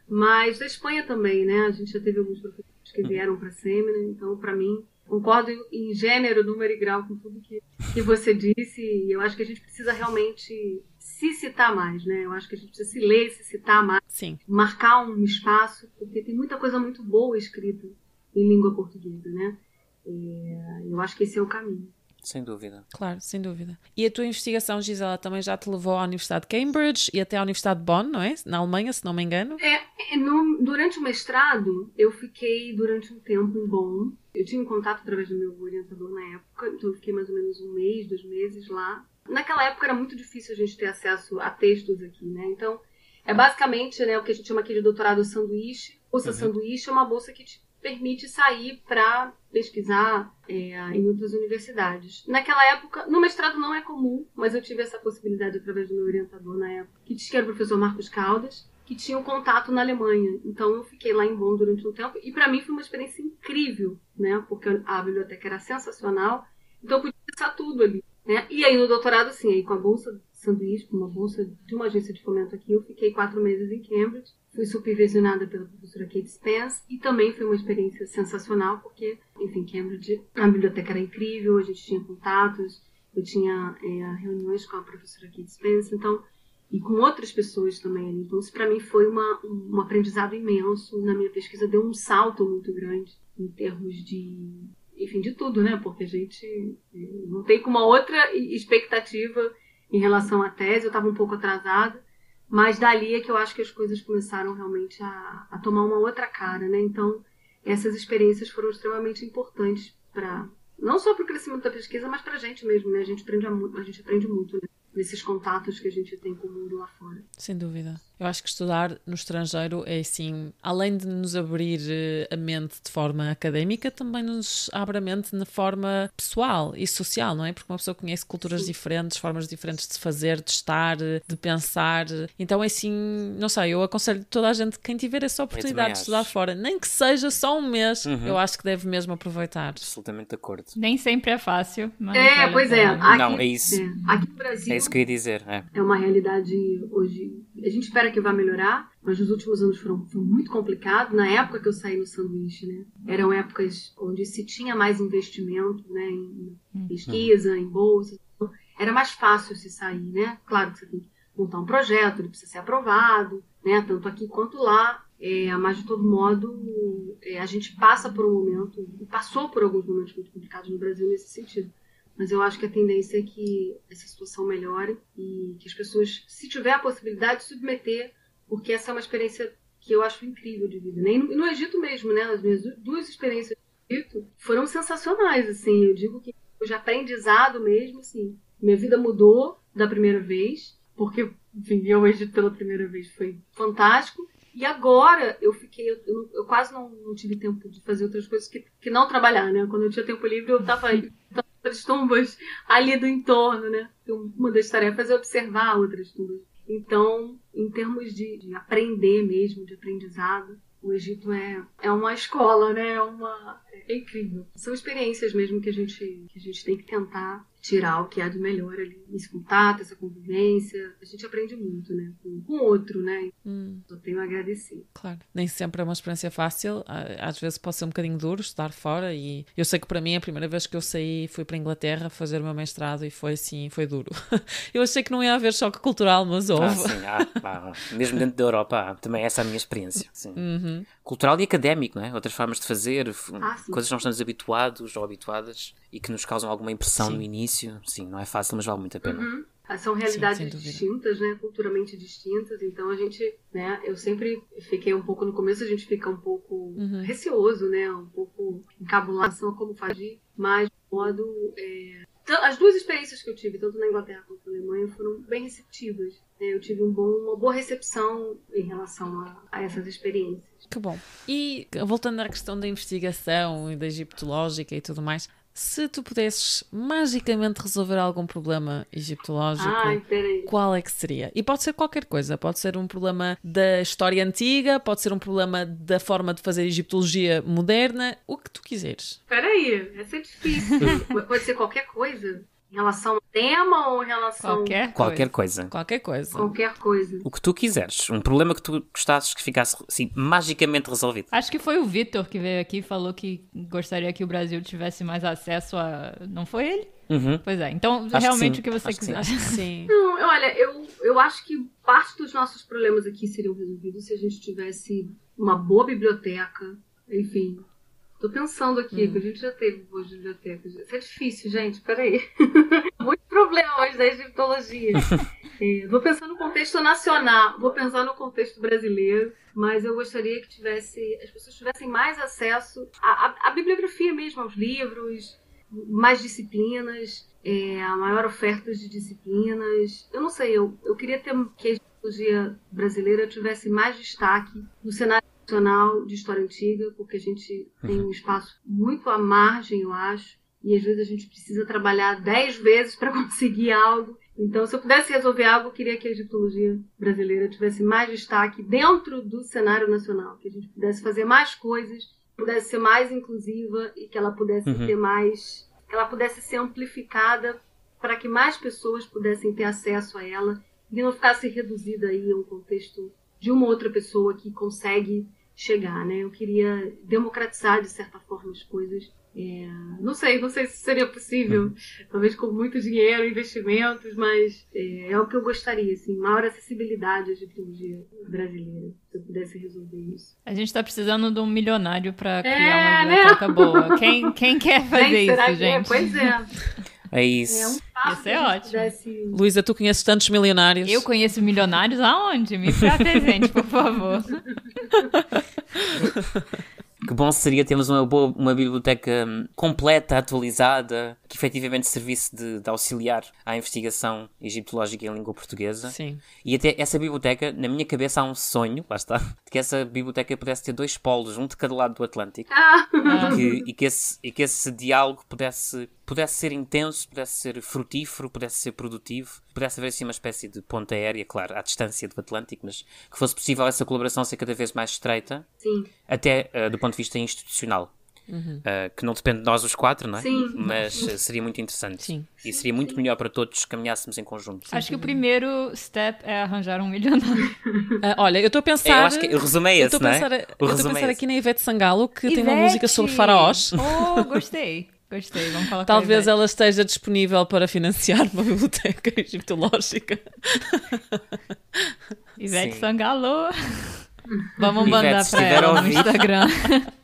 mas da Espanha também, né? A gente já teve alguns professores que vieram para a Sêmina, então para mim concordo em gênero, número e grau com tudo que você disse, e eu acho que a gente precisa realmente se citar mais, né? Eu acho que a gente precisa se ler, se citar mais, marcar um espaço, porque tem muita coisa muito boa escrita em língua portuguesa, né? Eu acho que esse é o caminho. Sem dúvida. Claro, sem dúvida. E a tua investigação, Gisela, também já te levou à Universidade de Cambridge e até à Universidade de Bonn, não é? Na Alemanha, se não me engano. Durante o mestrado, eu fiquei durante um tempo em Bonn. Eu tinha um contato através do meu orientador na época, então eu fiquei mais ou menos 1 mês, 2 meses lá. Naquela época era muito difícil a gente ter acesso a textos aqui, né? Então, é basicamente, né, o que a gente chama aqui de doutorado sanduíche. Bolsa sanduíche é uma bolsa que te permite sair para pesquisar em outras universidades. Naquela época, no mestrado não é comum, mas eu tive essa possibilidade através do meu orientador na época, que era o professor Marcos Caldas, que tinha um contato na Alemanha. Então eu fiquei lá em Bonn durante um tempo e para mim foi uma experiência incrível, né? Porque a biblioteca era sensacional, então eu podia acessar tudo ali, né? E aí no doutorado, assim, aí com a bolsa sanduíche, com uma bolsa de uma agência de fomento aqui, eu fiquei 4 meses em Cambridge. Fui supervisionada pela professora Kate Spence e também foi uma experiência sensacional porque, enfim, Cambridge, a biblioteca era incrível, a gente tinha contatos, eu tinha reuniões com a professora Kate Spence, então, e com outras pessoas também ali. Então, isso para mim foi um aprendizado imenso. Na minha pesquisa deu um salto muito grande em termos de, enfim, de tudo, né? Porque a gente não tem uma outra expectativa em relação à tese, eu estava um pouco atrasada. Mas dali é que eu acho que as coisas começaram realmente a tomar uma outra cara, né? Então, essas experiências foram extremamente importantes não só para o crescimento da pesquisa, mas para a gente mesmo, né? A gente aprende muito, né? Nesses contatos que a gente tem com o mundo lá fora. Sem dúvida. Eu acho que estudar no estrangeiro é assim, além de nos abrir a mente de forma académica, também nos abre a mente na forma pessoal e social, não é? Porque uma pessoa conhece culturas diferentes, formas diferentes de fazer, de estar, de pensar. Então é assim, não sei, eu aconselho toda a gente, quem tiver essa oportunidade de estudar fora, nem que seja só um mês, eu acho que deve mesmo aproveitar. Absolutamente de acordo. Nem sempre é fácil. Mas pois é. Aqui, não, é isso. Aqui no Brasil... É isso que eu ia dizer. É uma realidade hoje... A gente espera que vai melhorar, mas nos últimos anos foi muito complicado. Na época que eu saí no sanduíche, né? Eram épocas onde se tinha mais investimento, né? Em pesquisa, em bolsa. Então, era mais fácil se sair, né? Claro que você tem que montar um projeto, ele precisa ser aprovado, né? Tanto aqui quanto lá. Mas, de todo modo, a gente passa por um momento, e passou por alguns momentos muito complicados no Brasil nesse sentido. mas eu acho que a tendência é que essa situação melhore e que as pessoas, se tiver a possibilidade, submeter, porque essa é uma experiência que eu acho incrível de vida. Nem no Egito mesmo, né? As minhas 2 experiências no Egito foram sensacionais, assim. Eu digo que de aprendizado mesmo, assim. Minha vida mudou da primeira vez, porque, enfim, ir ao Egito pela primeira vez foi fantástico. E agora eu quase não tive tempo de fazer outras coisas que não trabalhar, né? Quando eu tinha tempo livre, eu estava nas tumbas ali do entorno, né? Uma das tarefas é observar outras tumbas. Então, em termos de aprender mesmo, de aprendizado, o Egito é uma escola, né? É incrível. São experiências mesmo que a gente tem que tentar tirar o que há de melhor ali. Esse contato, essa convivência. A gente aprende muito, né? Com o outro, né? Só tenho a agradecer. Claro. Nem sempre é uma experiência fácil. Às vezes pode ser um bocadinho duro estar fora. E eu sei que para mim, a primeira vez que eu saí, fui para a Inglaterra fazer o meu mestrado e foi assim, foi duro. Eu achei que não ia haver choque cultural, mas houve. Sim, mesmo dentro da Europa, também essa é a minha experiência. Sim. Cultural e académico, não é? Outras formas de fazer, coisas que não estamos habituados ou habituadas e que nos causam alguma impressão no início. Sim, não é fácil, mas vale muito a pena. São realidades distintas, né? Culturalmente distintas. Então a gente, né? Eu sempre fiquei um pouco no começo, a gente fica um pouco receoso, né? Um pouco encabulado a como fazer, mas de modo as 2 experiências que eu tive, tanto na Inglaterra quanto na Alemanha, foram bem receptivas. Eu tive uma boa recepção em relação a essas experiências. Que bom. E voltando à questão da investigação e da egiptológica e tudo mais, se tu pudesses magicamente resolver algum problema egiptológico, qual é que seria? E pode ser qualquer coisa. Pode ser um problema da história antiga, pode ser um problema da forma de fazer egiptologia moderna, o que tu quiseres. Espera aí, essa é difícil. Pode ser qualquer coisa? Em relação ao tema ou em relação... Qualquer coisa. Qualquer coisa. Qualquer coisa. O que tu quiseres. Um problema que tu gostasses que ficasse assim, magicamente resolvido. Acho que foi o Vitor que veio aqui e falou que gostaria que o Brasil tivesse mais acesso a... Não foi ele? Pois é. Então, acho realmente o que você quiser. Acho que sim. Não, olha, eu acho que parte dos nossos problemas aqui seriam resolvidos se a gente tivesse uma boa biblioteca, enfim... Tô pensando aqui, que a gente já teve boas bibliotecas. Isso é difícil, gente, peraí. Muitos problemas da egiptologia. Vou pensar no contexto nacional, vou pensar no contexto brasileiro, mas eu gostaria que as pessoas tivessem mais acesso à bibliografia mesmo, aos livros, mais disciplinas, a maior oferta de disciplinas. Eu não sei, eu queria que a egiptologia brasileira tivesse mais destaque no cenário nacional de história antiga, porque a gente tem um espaço muito à margem, eu acho, e às vezes a gente precisa trabalhar 10 vezes para conseguir algo. Então, se eu pudesse resolver algo, eu queria que a egiptologia brasileira tivesse mais destaque dentro do cenário nacional, que a gente pudesse fazer mais coisas, pudesse ser mais inclusiva e que ela pudesse ter mais... que ela pudesse ser amplificada para que mais pessoas pudessem ter acesso a ela e não ficasse reduzida aí a um contexto de uma outra pessoa que consegue chegar, né? Eu queria democratizar, de certa forma, as coisas. Não sei se seria possível, talvez com muito dinheiro, investimentos, mas é o que eu gostaria, assim, maior acessibilidade à egiptologia brasileira, se eu pudesse resolver isso. A gente tá precisando de um milionário para criar uma biblioteca boa. Quem quer fazer isso, gente? Pois é. É isso. Isso é ótimo. Luísa, tu conheces tantos milionários? Eu conheço milionários aonde? Me apresente, por favor. Que bom seria termos uma biblioteca completa, atualizada, que efetivamente servisse de auxiliar à investigação egiptológica em língua portuguesa. Sim. E até essa biblioteca, na minha cabeça há um sonho, lá está, de que essa biblioteca pudesse ter 2 polos, um de cada lado do Atlântico, e que esse diálogo pudesse ser intenso, pudesse ser frutífero, pudesse ser produtivo, pudesse haver assim uma espécie de ponta aérea, claro, à distância do Atlântico, mas que fosse possível essa colaboração ser cada vez mais estreita, Sim. Até do ponto de vista institucional. Que não depende de nós os 4, não é? Sim. Mas seria muito interessante. Sim. E seria muito melhor para todos se caminhássemos em conjunto. Acho que o primeiro step é arranjar um milionário. Olha, eu estou a pensar... Eu acho que o resumo é esse, não é? Eu estou a pensar aqui na Ivete Sangalo, que tem uma Ivete! música sobre faraós. Oh, gostei, vamos falar com Talvez a ela esteja disponível para financiar uma biblioteca egiptológica. Ivete Sim. Sangalo. Vamos Ivete, mandar se para estiver a ela no ouvir. Instagram.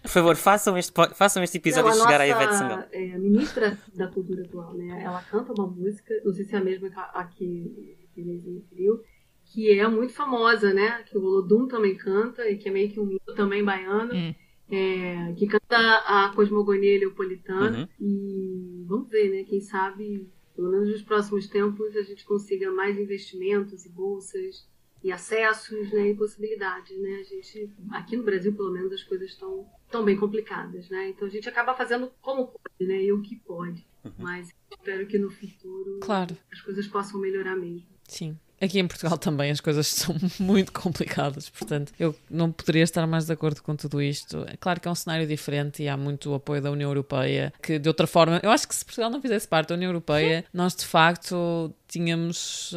Por favor, façam este episódio chegar à Ivete Sangalo. A ministra da Cultura atual, né? Ela canta uma música, não sei se é a mesma que Inês referiu, que é muito famosa, né? Que o Olodum também canta, e que é meio que um mito também baiano, que canta a cosmogonia leopolitana. E vamos ver, né? Quem sabe, pelo menos nos próximos tempos, a gente consiga mais investimentos e bolsas e acessos, né, e possibilidades, né? A gente, aqui no Brasil, pelo menos, as coisas estão bem complicadas, né? Então a gente acaba fazendo como pode, né? E o que pode. Mas espero que no futuro as coisas possam melhorar mesmo. Sim. Aqui em Portugal também as coisas são muito complicadas, portanto eu não poderia estar mais de acordo com tudo isto. É claro que é um cenário diferente e há muito apoio da União Europeia, que de outra forma, eu acho que se Portugal não fizesse parte da União Europeia, nós de facto tínhamos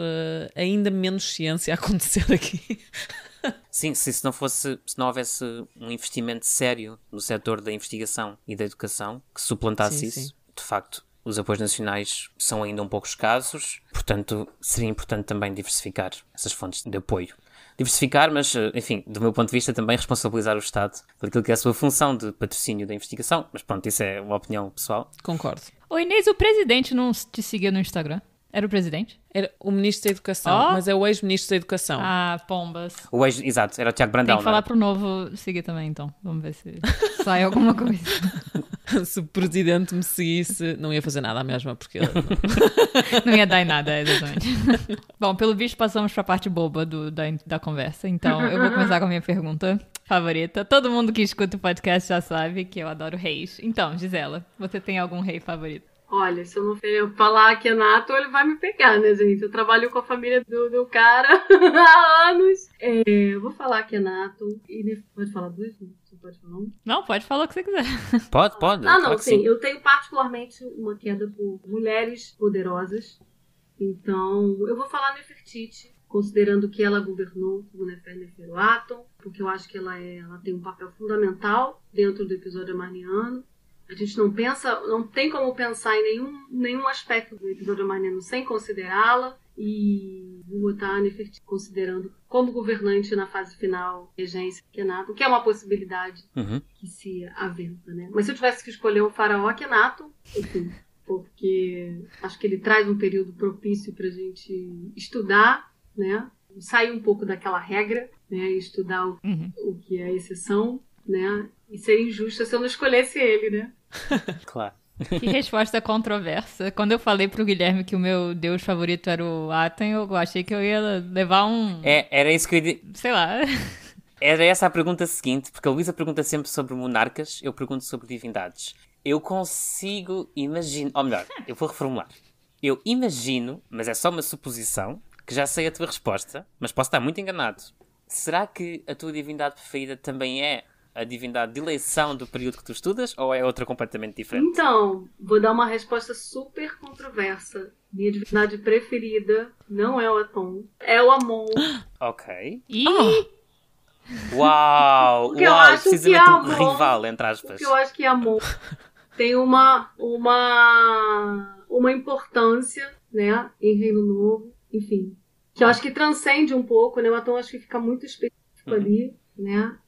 ainda menos ciência a acontecer aqui. Sim, se não houvesse um investimento sério no setor da investigação e da educação que suplantasse isso, de facto os apoios nacionais são ainda um pouco escassos, portanto seria importante também diversificar essas fontes de apoio. Diversificar, mas, enfim, do meu ponto de vista também responsabilizar o Estado por aquilo que é a sua função de patrocínio da investigação, mas pronto, isso é uma opinião pessoal. Concordo. Ô Inês, o presidente não te seguia no Instagram? Era o presidente? Era o ministro da Educação, mas é o ex-ministro da Educação. Ah, pombas. Exato, era o Tiago Brandão. Tem que falar pro novo seguir também, então. Vamos ver se sai alguma coisa. Se o presidente me seguisse, não ia fazer nada à mesma, porque... Não ia dar em nada, exatamente. Bom, pelo visto passamos pra parte boba da conversa, então eu vou começar com a minha pergunta favorita. Todo mundo que escuta o podcast já sabe que eu adoro reis. Então, Gisela, você tem algum rei favorito? Olha, se eu não falar que é nato, ele vai me pegar, né, gente? Eu trabalho com a família do cara há anos. Vou falar que é nato. E pode falar dois? Você pode falar um? Não, pode falar o que você quiser. Pode. Não, sim. Eu tenho particularmente uma queda por mulheres poderosas. Então, eu vou falar Nefertiti, considerando que ela governou como Neferuaton, porque eu acho que ela tem um papel fundamental dentro do episódio amarniano. A gente não tem como pensar em nenhum aspecto do episódio amarniano sem considerá-la, e vou botar a Nefertiti considerando como governante na fase final, regência, Akhenaton, que é uma possibilidade que se aventa, né? Mas se eu tivesse que escolher um faraó, Akhenaton, enfim, porque acho que ele traz um período propício para a gente estudar, né? Sair um pouco daquela regra, né? Estudar o que é exceção, né? E seria injusto se eu não escolhesse ele, né? Claro. Que resposta controversa. Quando eu falei pro Guilherme que o meu deus favorito era o Aten, eu achei que eu ia levar um... Era isso que eu ia... Sei lá. Era essa a pergunta seguinte, porque a Luísa pergunta sempre sobre monarcas, eu pergunto sobre divindades. Eu consigo imaginar... Ou melhor, eu vou reformular. Eu imagino, mas é só uma suposição, que já sei a tua resposta, mas posso estar muito enganado. Será que a tua divindade preferida também é a divindade de eleição do período que tu estudas, ou é outra completamente diferente? Então, vou dar uma resposta super controversa. Minha divindade preferida não é o Aton, é o Amon. Ok. Uau! Porque eu acho precisamente que Amon, um rival, entre aspas. Porque eu acho que Amon tem uma importância, né, em Reino Novo, enfim, que eu acho que transcende um pouco, né? O Aton acho que fica muito específico ali, né,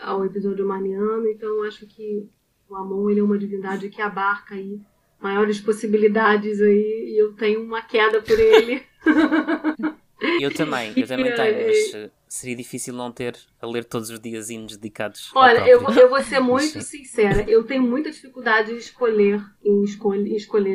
ao episódio amarniano. Então eu acho que o Amon, ele é uma divindade que abarca aí maiores possibilidades aí, e eu tenho uma queda por ele. Eu também tenho, mas seria difícil não ter a ler todos os dias hinos dedicados. Olha, eu vou ser muito sincera, eu tenho muita dificuldade em escolher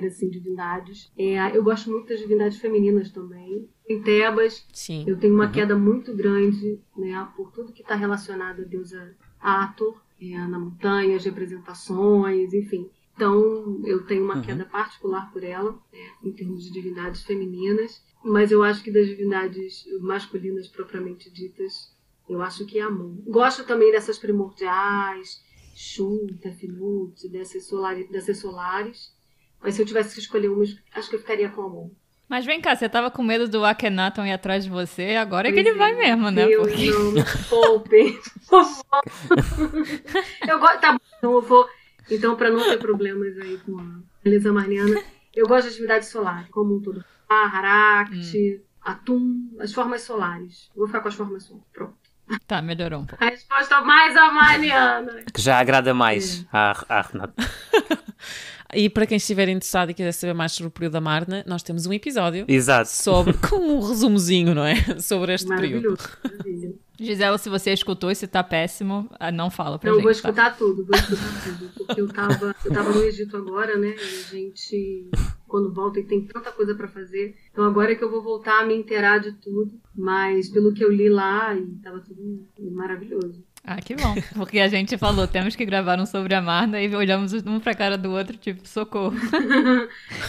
assim, divindades. Eu gosto muito das divindades femininas também. Em Tebas, sim, eu tenho uma queda muito grande, né, por tudo que está relacionado à deusa Hathor, na montanha, as representações, enfim. Então, eu tenho uma queda particular por ela, né, em termos de divindades femininas. Mas eu acho que das divindades masculinas propriamente ditas, eu acho que é Amon. Gosto também dessas primordiais, Shu, Tefnut, dessas solares. Mas se eu tivesse que escolher uma, acho que eu ficaria com Amon. Mas vem cá, você tava com medo do Akhenaton ir atrás de você, agora é que ele vai mesmo, né? Porque... Não, me poupe, por favor. Tá bom, então eu vou... Então, para não ter problemas aí com a beleza amarniana, eu gosto de atividade solar, como um todo. Harakti, Atum, as formas solares. Vou ficar com as formas solares. Pronto. Tá, melhorou um pouco. A resposta mais amariana. Que já agrada mais à Renata. E para quem estiver interessado e quiser saber mais sobre o período da Marna, nós temos um episódio Exato. com um resumozinho, não é? Sobre este período. Maravilhoso. Gisela, se você escutou e se tá péssimo, não fala pra Não, gente. vou escutar tudo. Porque eu tava no Egito agora, né? E a gente, quando volta, tem tanta coisa pra fazer. Então agora é que eu vou voltar a me inteirar de tudo. Mas pelo que eu li lá, tava tudo maravilhoso. Ah, que bom. Porque a gente falou, temos que gravar um sobre a Marna e olhamos um pra cara do outro, tipo, socorro.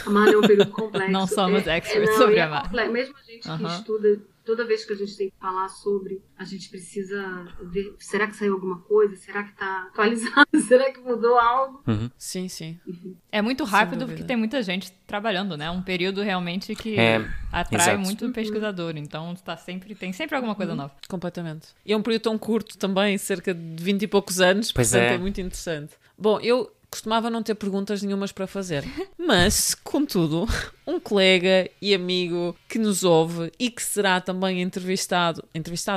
A Marna é um período complexo. Não somos experts sobre a Marna. Mesmo a gente que estuda, toda vez que a gente tem que falar sobre, a gente precisa ver, será que saiu alguma coisa? Será que tá atualizado? Será que mudou algo? Uhum. Sim, sim. É muito rápido porque tem muita gente trabalhando, né? Um período realmente que atrai exato. muito pesquisador. Então tem sempre alguma coisa nova. Completamente. E é um período tão curto também, cerca de 20 e poucos anos, Pois portanto é. é muito interessante. Bom, eu costumava não ter perguntas nenhumas para fazer, mas, contudo, um colega e amigo que nos ouve e que será também entrevistado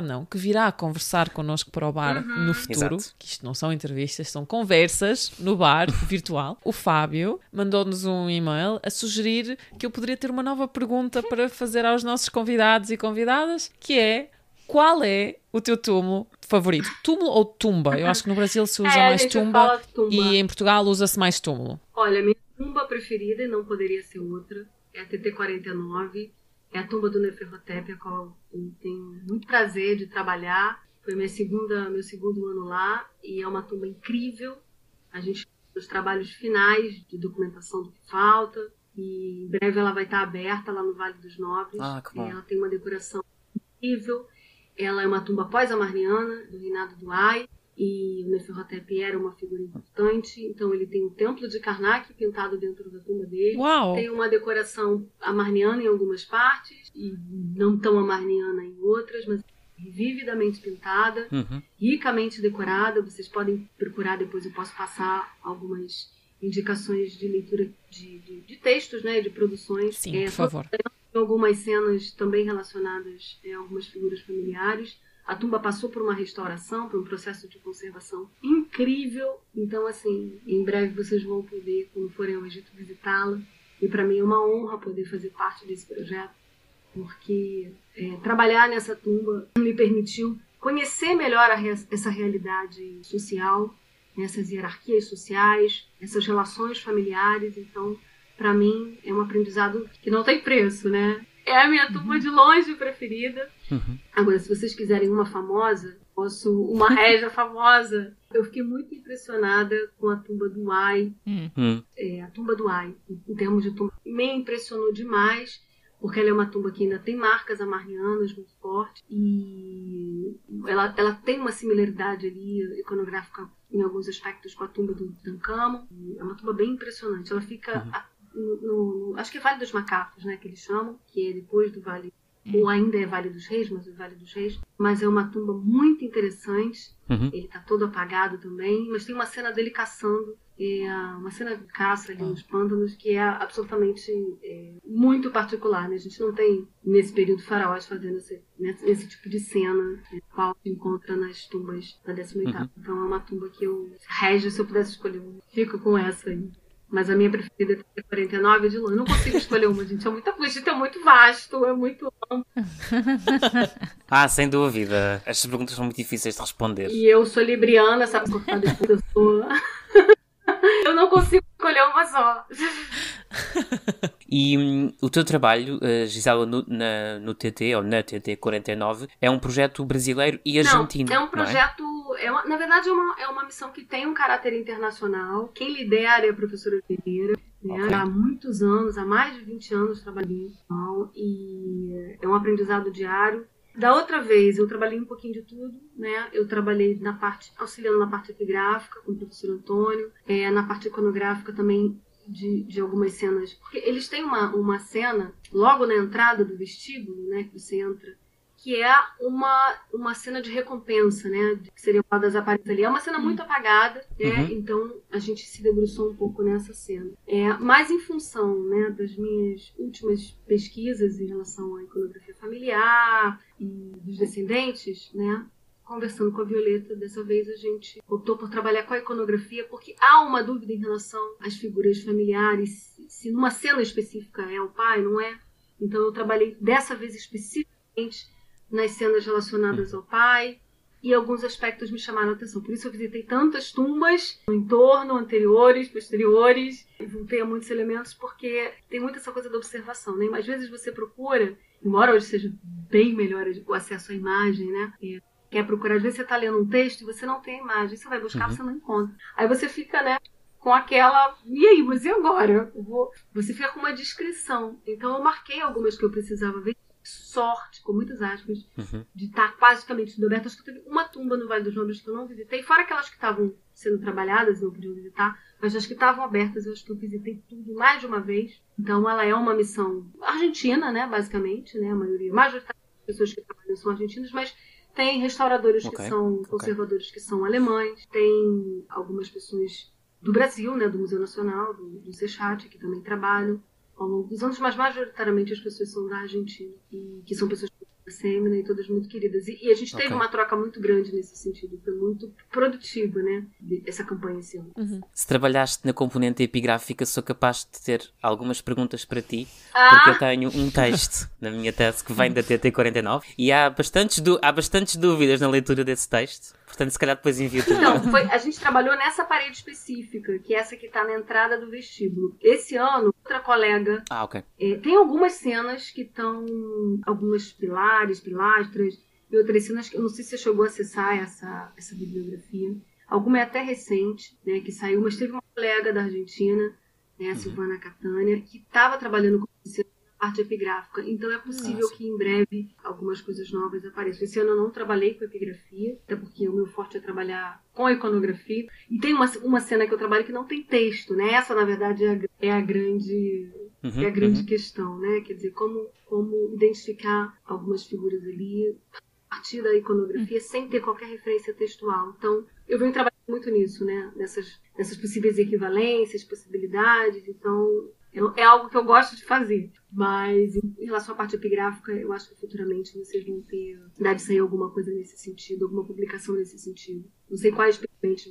não, que virá conversar connosco para o bar no futuro, Exato. que isto não são entrevistas, são conversas no bar virtual. O Fábio mandou-nos um e-mail a sugerir que eu poderia ter uma nova pergunta para fazer aos nossos convidados e convidadas, que é: qual é o teu túmulo favorito? Túmulo ou tumba? Eu acho que no Brasil se usa a mais gente tumba, fala tumba. e em Portugal usa-se mais túmulo. Olha, minha tumba preferida, e não poderia ser outra, é a TT-49. É a tumba do Neferhotep, a qual eu tenho muito prazer de trabalhar. Foi meu segundo ano lá, e é uma tumba incrível. A gente os trabalhos finais de documentação do que falta, e em breve ela vai estar aberta lá no Vale dos Nobres. Ah, que bom. Ela tem uma decoração incrível. Ela é uma tumba pós-amarniana, do reinado do Ai, e o Neferhotep era uma figura importante, então ele tem um templo de Karnak pintado dentro da tumba dele. Uau! Tem uma decoração amarniana em algumas partes, e não tão amarniana em outras, mas vividamente pintada, ricamente decorada. Vocês podem procurar depois, eu posso passar algumas indicações de leitura de textos, né, de produções. Sim, por favor. Algumas cenas também relacionadas a algumas figuras familiares. A tumba passou por uma restauração, por um processo de conservação incrível. Então, assim, em breve vocês vão poder, quando forem ao Egito, visitá-la. E para mim é uma honra poder fazer parte desse projeto, porque trabalhar nessa tumba me permitiu conhecer melhor essa realidade social, essas hierarquias sociais, essas relações familiares. Então, para mim, é um aprendizado que não tem preço, né? É a minha tumba de longe preferida. Agora, se vocês quiserem uma famosa, uma régia famosa. Eu fiquei muito impressionada com a tumba do Ai. A tumba do Ai, em termos de tumba, me impressionou demais, porque ela é uma tumba que ainda tem marcas amarnianas muito fortes, e ela tem uma similaridade ali iconográfica em alguns aspectos com a tumba do Tutankhamon. É uma tumba bem impressionante. Ela fica acho que é Vale dos Macacos, né, que eles chamam, que é depois do Vale, ou ainda é Vale dos Reis, mas é o Vale dos Reis. Mas é uma tumba muito interessante. Ele está todo apagado também, mas tem uma cena dele caçando, uma cena de caça ali nos pântanos, que é absolutamente muito particular, né? A gente não tem, nesse período, faraós fazendo esse tipo de cena, qual se encontra nas tumbas da 18ª. Então é uma tumba que Régia, se eu pudesse escolher, fico com essa aí. Mas a minha preferida é 49 de longe. Eu não consigo escolher uma, gente. O Egito é muito vasto, é muito amplo. Sem dúvida. Estas perguntas são muito difíceis de responder. E eu sou libriana, sabe? Eu sou... Eu não consigo escolher uma só. E o teu trabalho, Gisela, no TT, ou na TT-49, é um projeto brasileiro e argentino. Não, é um projeto... na verdade, é uma missão que tem um caráter internacional. Quem lidera é a professora Pereira. Né? Há muitos anos, há mais de 20 anos, trabalhei e é um aprendizado diário. Da outra vez, eu trabalhei um pouquinho de tudo, né? Eu trabalhei auxiliando na parte epigráfica com o professor Antônio, na parte iconográfica também de algumas cenas. Porque eles têm uma cena logo na entrada do vestíbulo, né? Que você entra, que é uma cena de recompensa, né? Que seria uma das aparências ali. É uma cena muito apagada, né? Então a gente se debruçou um pouco nessa cena. Mas em função, né, das minhas últimas pesquisas em relação à iconografia familiar e dos descendentes, né? conversando com a Violeta, dessa vez a gente optou por trabalhar com a iconografia, porque há uma dúvida em relação às figuras familiares, se numa cena específica é o pai, não é? Então eu trabalhei dessa vez especificamente nas cenas relacionadas ao pai, e alguns aspectos me chamaram a atenção. Por isso eu visitei tantas tumbas no entorno, anteriores, posteriores, e voltei a muitos elementos, porque tem muito essa coisa da observação, né? Às vezes você procura, embora hoje seja bem melhor o acesso à imagem, né? Quer procurar, às vezes você está lendo um texto e você não tem a imagem, você vai buscar, você não encontra. Aí você fica, né, com aquela, e aí, mas e agora? Você fica com uma descrição. Então eu marquei algumas que eu precisava ver, sorte, com muitas aspas, de estar basicamente tudo aberto. Acho que teve uma tumba no Vale dos Nobres que eu não visitei, fora aquelas que estavam sendo trabalhadas e não podiam visitar, mas as que estavam abertas eu acho que eu visitei tudo mais de uma vez. Então ela é uma missão argentina, né, basicamente, né, a maioria das pessoas que trabalham são argentinas, mas tem restauradores que são conservadores que são alemães, tem algumas pessoas do Brasil, né, do Museu Nacional, do Seixat, que também trabalham ao longo dos anos, mas majoritariamente as pessoas são da Argentina, e que são pessoas da Sêmina e todas muito queridas. E a gente teve uma troca muito grande nesse sentido, foi muito produtiva, né, essa campanha esse ano. Se trabalhaste na componente epigráfica, sou capaz de ter algumas perguntas para ti, porque eu tenho um texto na minha tese que vem da TT49 e há bastantes dúvidas na leitura desse texto. Portanto, se calhar depois envio tudo. Não, a gente trabalhou nessa parede específica, que é essa que está na entrada do vestíbulo. Esse ano, outra colega... tem algumas cenas que estão... Algumas pilastras, e outras cenas que eu não sei se você chegou a acessar essa bibliografia. Alguma é até recente, né, que saiu, mas teve uma colega da Argentina, né, a Silvana Catânia, que estava trabalhando com parte epigráfica, então é possível que em breve algumas coisas novas apareçam. Esse ano eu não trabalhei com epigrafia, até porque o meu forte é trabalhar com a iconografia, e tem uma cena que eu trabalho que não tem texto, né? Essa, na verdade, é a grande questão, né? Quer dizer, como identificar algumas figuras ali a partir da iconografia sem ter qualquer referência textual. Então, eu venho trabalhando muito nisso, né? Nessas possíveis equivalências, possibilidades, então... É algo que eu gosto de fazer, mas em relação à parte epigráfica, eu acho que futuramente vocês vão ter... Deve sair alguma coisa nesse sentido, alguma publicação nesse sentido. Não sei quais experimentos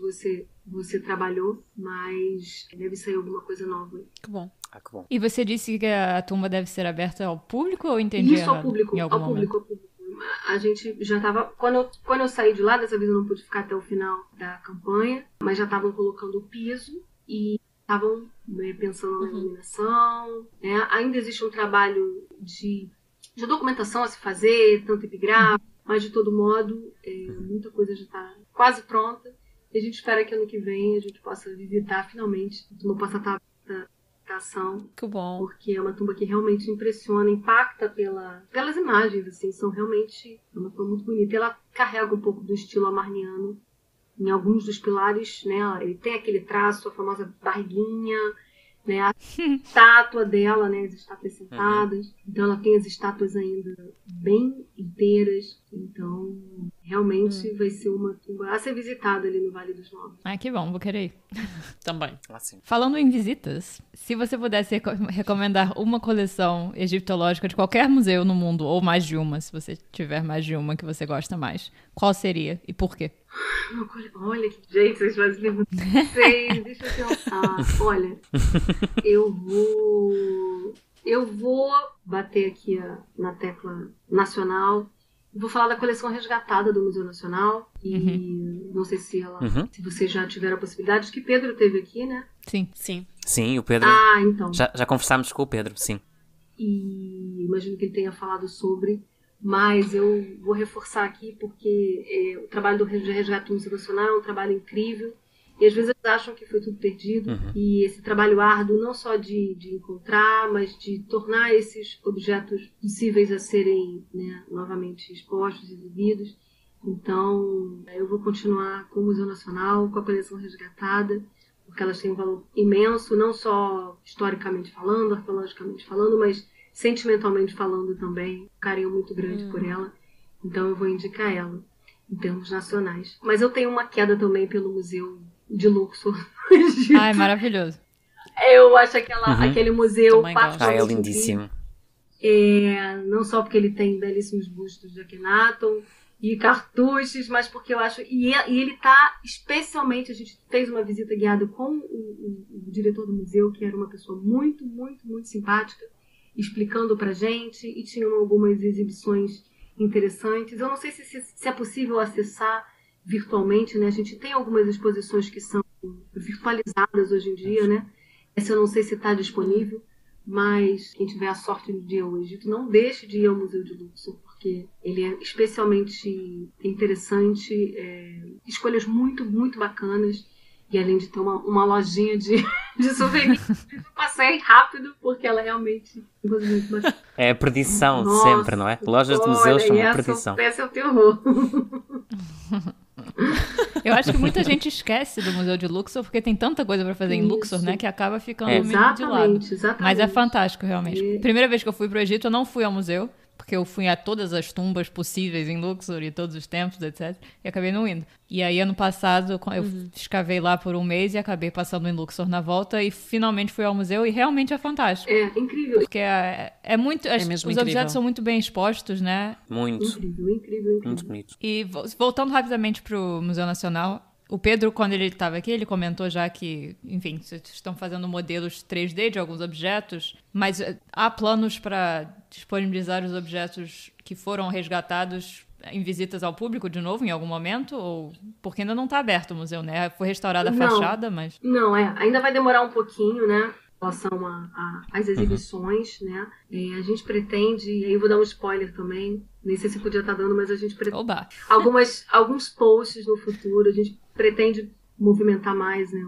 você trabalhou, mas deve sair alguma coisa nova. Que bom. Que bom. E você disse que a tumba deve ser aberta ao público ou entendi Isso, ao público. Ao público. A gente já estava... Quando eu saí de lá, dessa vez eu não pude ficar até o final da campanha, mas já estavam colocando o piso e estavam pensando na iluminação, né? Ainda existe um trabalho de documentação a se fazer, tanto epigráfico, mas de todo modo, muita coisa já está quase pronta, e a gente espera que ano que vem a gente possa visitar finalmente, a tumba possa estar aberta à ação. Que bom. Porque é uma tumba que realmente impressiona, impacta pelas imagens, assim, são realmente uma tumba muito bonita. Ela carrega um pouco do estilo amarniano, em alguns dos pilares, né, ele tem aquele traço, a famosa barriguinha, né, a estátua dela, né, as estátuas sentadas, então ela tem as estátuas ainda bem inteiras, então realmente vai ser uma tumba a ser visitada ali no Vale dos Nobres. Que bom, vou querer ir. Também. Falando em visitas, se você pudesse recomendar uma coleção egiptológica de qualquer museu no mundo, ou mais de uma, se você tiver mais de uma que você gosta mais, qual seria e por quê? Olha, gente, vocês fazem perguntas. Deixa eu pensar. Olha, eu vou bater aqui na tecla nacional. Vou falar da coleção resgatada do Museu Nacional. E não sei se vocês já tiveram a possibilidade, que Pedro teve aqui, né? Sim, o Pedro. Então. Já conversámos com o Pedro, sim. E imagino que ele tenha falado sobre. Mas eu vou reforçar aqui porque o trabalho de resgate do Museu Nacional é um trabalho incrível e às vezes eles acham que foi tudo perdido e esse trabalho árduo não só de encontrar, mas de tornar esses objetos possíveis a serem, né, novamente expostos e exibidos. Então eu vou continuar com o Museu Nacional, com a coleção resgatada, porque elas têm um valor imenso, não só historicamente falando, arqueologicamente falando, mas sentimentalmente falando também, um carinho muito grande por ela. Então eu vou indicar ela, em termos nacionais. Mas eu tenho uma queda também pelo Museu de Luxor. Maravilhoso. Eu acho aquele museu é lindíssimo. Não só porque ele tem belíssimos bustos de Akhenaton e cartuchos, mas porque eu acho... E ele tá especialmente... A gente fez uma visita guiada com o diretor do museu, que era uma pessoa muito, muito, muito simpática, explicando pra gente, e tinham algumas exibições interessantes. Eu não sei se é possível acessar virtualmente, né? A gente tem algumas exposições que são virtualizadas hoje em dia, né? Essa eu não sei se está disponível, mas quem tiver a sorte de ir ao Egito, não deixe de ir ao Museu de Luxor, porque ele é especialmente interessante, escolhas muito, muito bacanas, e além de ter uma lojinha de souvenirs, eu passei rápido, porque ela realmente é muito bacana. É a perdição, sempre, não é? Lojas de museus são uma perdição. Essa é o terror. Eu acho que muita gente esquece do Museu de Luxor, porque tem tanta coisa pra fazer em Luxor, né, que acaba ficando meio de lado. Exatamente. Mas é fantástico, realmente. Primeira vez que eu fui pro Egito, eu não fui ao museu, porque eu fui a todas as tumbas possíveis em Luxor e todos os templos, etc. E acabei não indo. E aí, ano passado, eu escavei lá por um mês e acabei passando em Luxor na volta e finalmente fui ao museu e realmente é fantástico. É incrível. Porque é muito... os objetos são muito bem expostos, né? Muito. Incrível. Muito bonito. E voltando rapidamente pro Museu Nacional... O Pedro, quando ele estava aqui, ele comentou já que, enfim, vocês estão fazendo modelos 3D de alguns objetos, mas há planos para disponibilizar os objetos que foram resgatados em visitas ao público de novo, em algum momento? Ou porque ainda não está aberto o museu, né? Foi restaurada a fachada, mas... Não, ainda vai demorar um pouquinho, né? Em relação às exibições, né? A gente pretende, e aí eu vou dar um spoiler também, nem sei se podia estar dando, mas a gente pretende alguns posts no futuro, a gente pretende movimentar mais, né,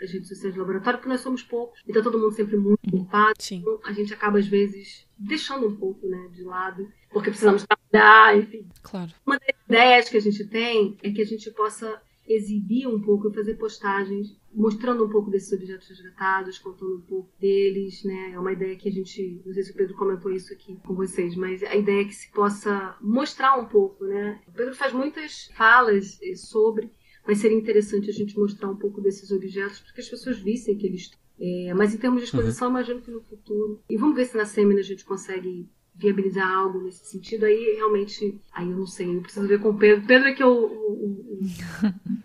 as redes sociais do laboratório, porque nós somos poucos, então todo mundo sempre muito ocupado, então a gente acaba às vezes deixando um pouco, né, de lado, porque precisamos trabalhar, enfim. Claro. Uma das ideias que a gente tem é que a gente possa exibir um pouco e fazer postagens mostrando um pouco desses objetos resgatados, contando um pouco deles, né? É uma ideia que a gente, não sei se o Pedro comentou isso aqui com vocês, mas a ideia é que se possa mostrar um pouco, né? O Pedro faz muitas falas sobre, mas seria interessante a gente mostrar um pouco desses objetos para que as pessoas vissem que eles estão. Mas em termos de exposição, imagino que no futuro... E vamos ver se na Sêmina a gente consegue viabilizar algo nesse sentido. Aí realmente, eu não sei, eu preciso ver com o Pedro. Pedro é que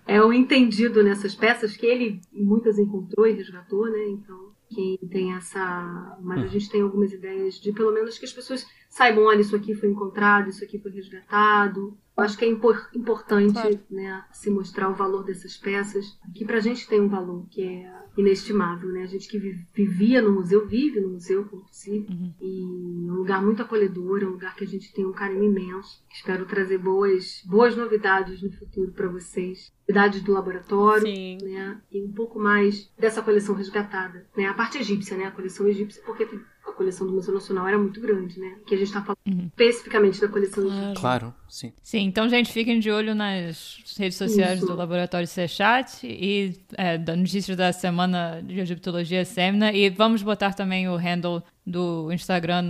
é o entendido nessas peças, que ele muitas encontrou e resgatou, né? Então, quem tem essa... Mas a gente tem algumas ideias de, pelo menos, que as pessoas saibam, olha, isso aqui foi encontrado, isso aqui foi resgatado. Eu acho que é importante, claro, né, se mostrar o valor dessas peças, que pra gente tem um valor que é inestimável, né? A gente que vivia no museu, vive no museu, como possível, e é um lugar muito acolhedor, é um lugar que a gente tem um carinho imenso. Espero trazer boas novidades no futuro para vocês. Novidades do laboratório, né? E um pouco mais dessa coleção resgatada, né? A parte egípcia, né? A coleção egípcia, porque a coleção do Museu Nacional era muito grande, né? Que a gente está falando especificamente da coleção egípcia. Claro, sim. Sim, então, gente, fiquem de olho nas redes sociais do Laboratório Sechat e da notícia da Semana de Egiptologia Sêmina, e vamos botar também o handle do Instagram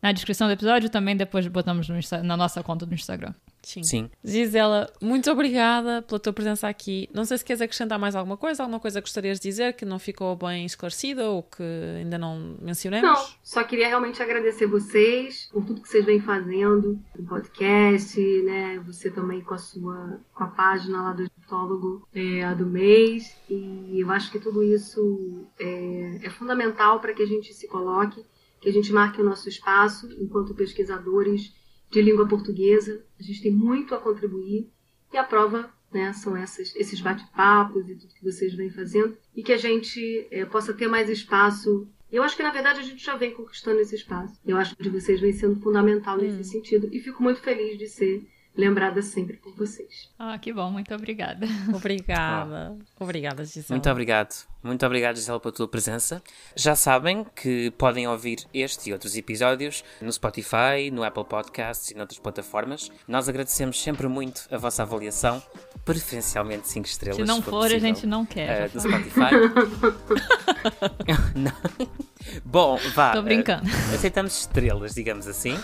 na descrição do episódio, também depois botamos na nossa conta do Instagram. Sim. Gisela, muito obrigada pela tua presença aqui. Não sei se queres acrescentar mais alguma coisa que gostarias de dizer que não ficou bem esclarecida ou que ainda não mencionamos? Não, só queria realmente agradecer vocês por tudo que vocês vêm fazendo no podcast, né? Você também com a página lá do Egiptólogo do mês, e eu acho que tudo isso é fundamental para que a gente se coloque, que a gente marque o nosso espaço enquanto pesquisadores de língua portuguesa. A gente tem muito a contribuir, e a prova, né, são esses bate-papos e tudo que vocês vêm fazendo, e que a gente possa ter mais espaço. Eu acho que, na verdade, a gente já vem conquistando esse espaço. Eu acho que de vocês vem sendo fundamental nesse sentido, e fico muito feliz de ser lembrada sempre por vocês. Que bom, muito obrigada. Obrigada, Gisela. Muito obrigado, Gisela, pela tua presença. Já sabem que podem ouvir este e outros episódios no Spotify, no Apple Podcasts e noutras plataformas. Nós agradecemos sempre muito a vossa avaliação, preferencialmente 5 estrelas. Se não for, a gente não quer. Do Spotify. Não. Bom, vá. Tô brincando. Aceitamos estrelas, digamos assim.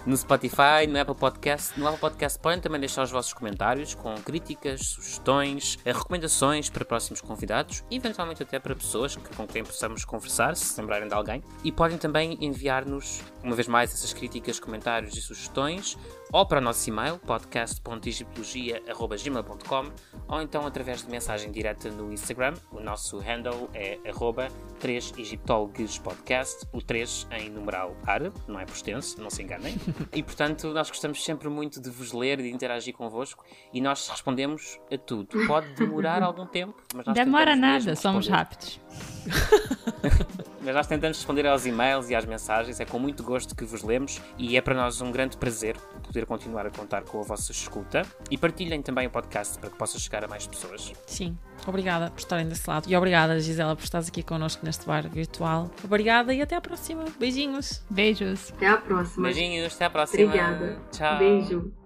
No Spotify, no Apple Podcast. No Apple Podcast podem também deixar os vossos comentários com críticas, sugestões, recomendações para próximos convidados, eventualmente até para pessoas com quem possamos conversar, se lembrarem de alguém. E podem também enviar-nos, uma vez mais, essas críticas, comentários e sugestões ou para o nosso e-mail, podcast.egiptologia@gmail.com, ou então através de mensagem direta no Instagram. O nosso handle é @3egiptologespodcast, o 3 em numeral árabe, não é por extenso, não se enganem. E portanto, nós gostamos sempre muito de vos ler e de interagir convosco, e nós respondemos a tudo. Pode demorar algum tempo, mas nós demora nada, somos rápidos. Mas nós tentamos responder aos e-mails e às mensagens, é com muito gosto que vos lemos, e é para nós um grande prazer poder continuar a contar com a vossa escuta. E partilhem também o podcast para que possa chegar a mais pessoas. Sim, obrigada por estarem desse lado. E obrigada, Gisela, por estares aqui connosco neste bar virtual. Obrigada e até à próxima. Beijinhos. Beijos. Até à próxima. Beijinhos, até à próxima. Obrigada. Tchau. Beijo.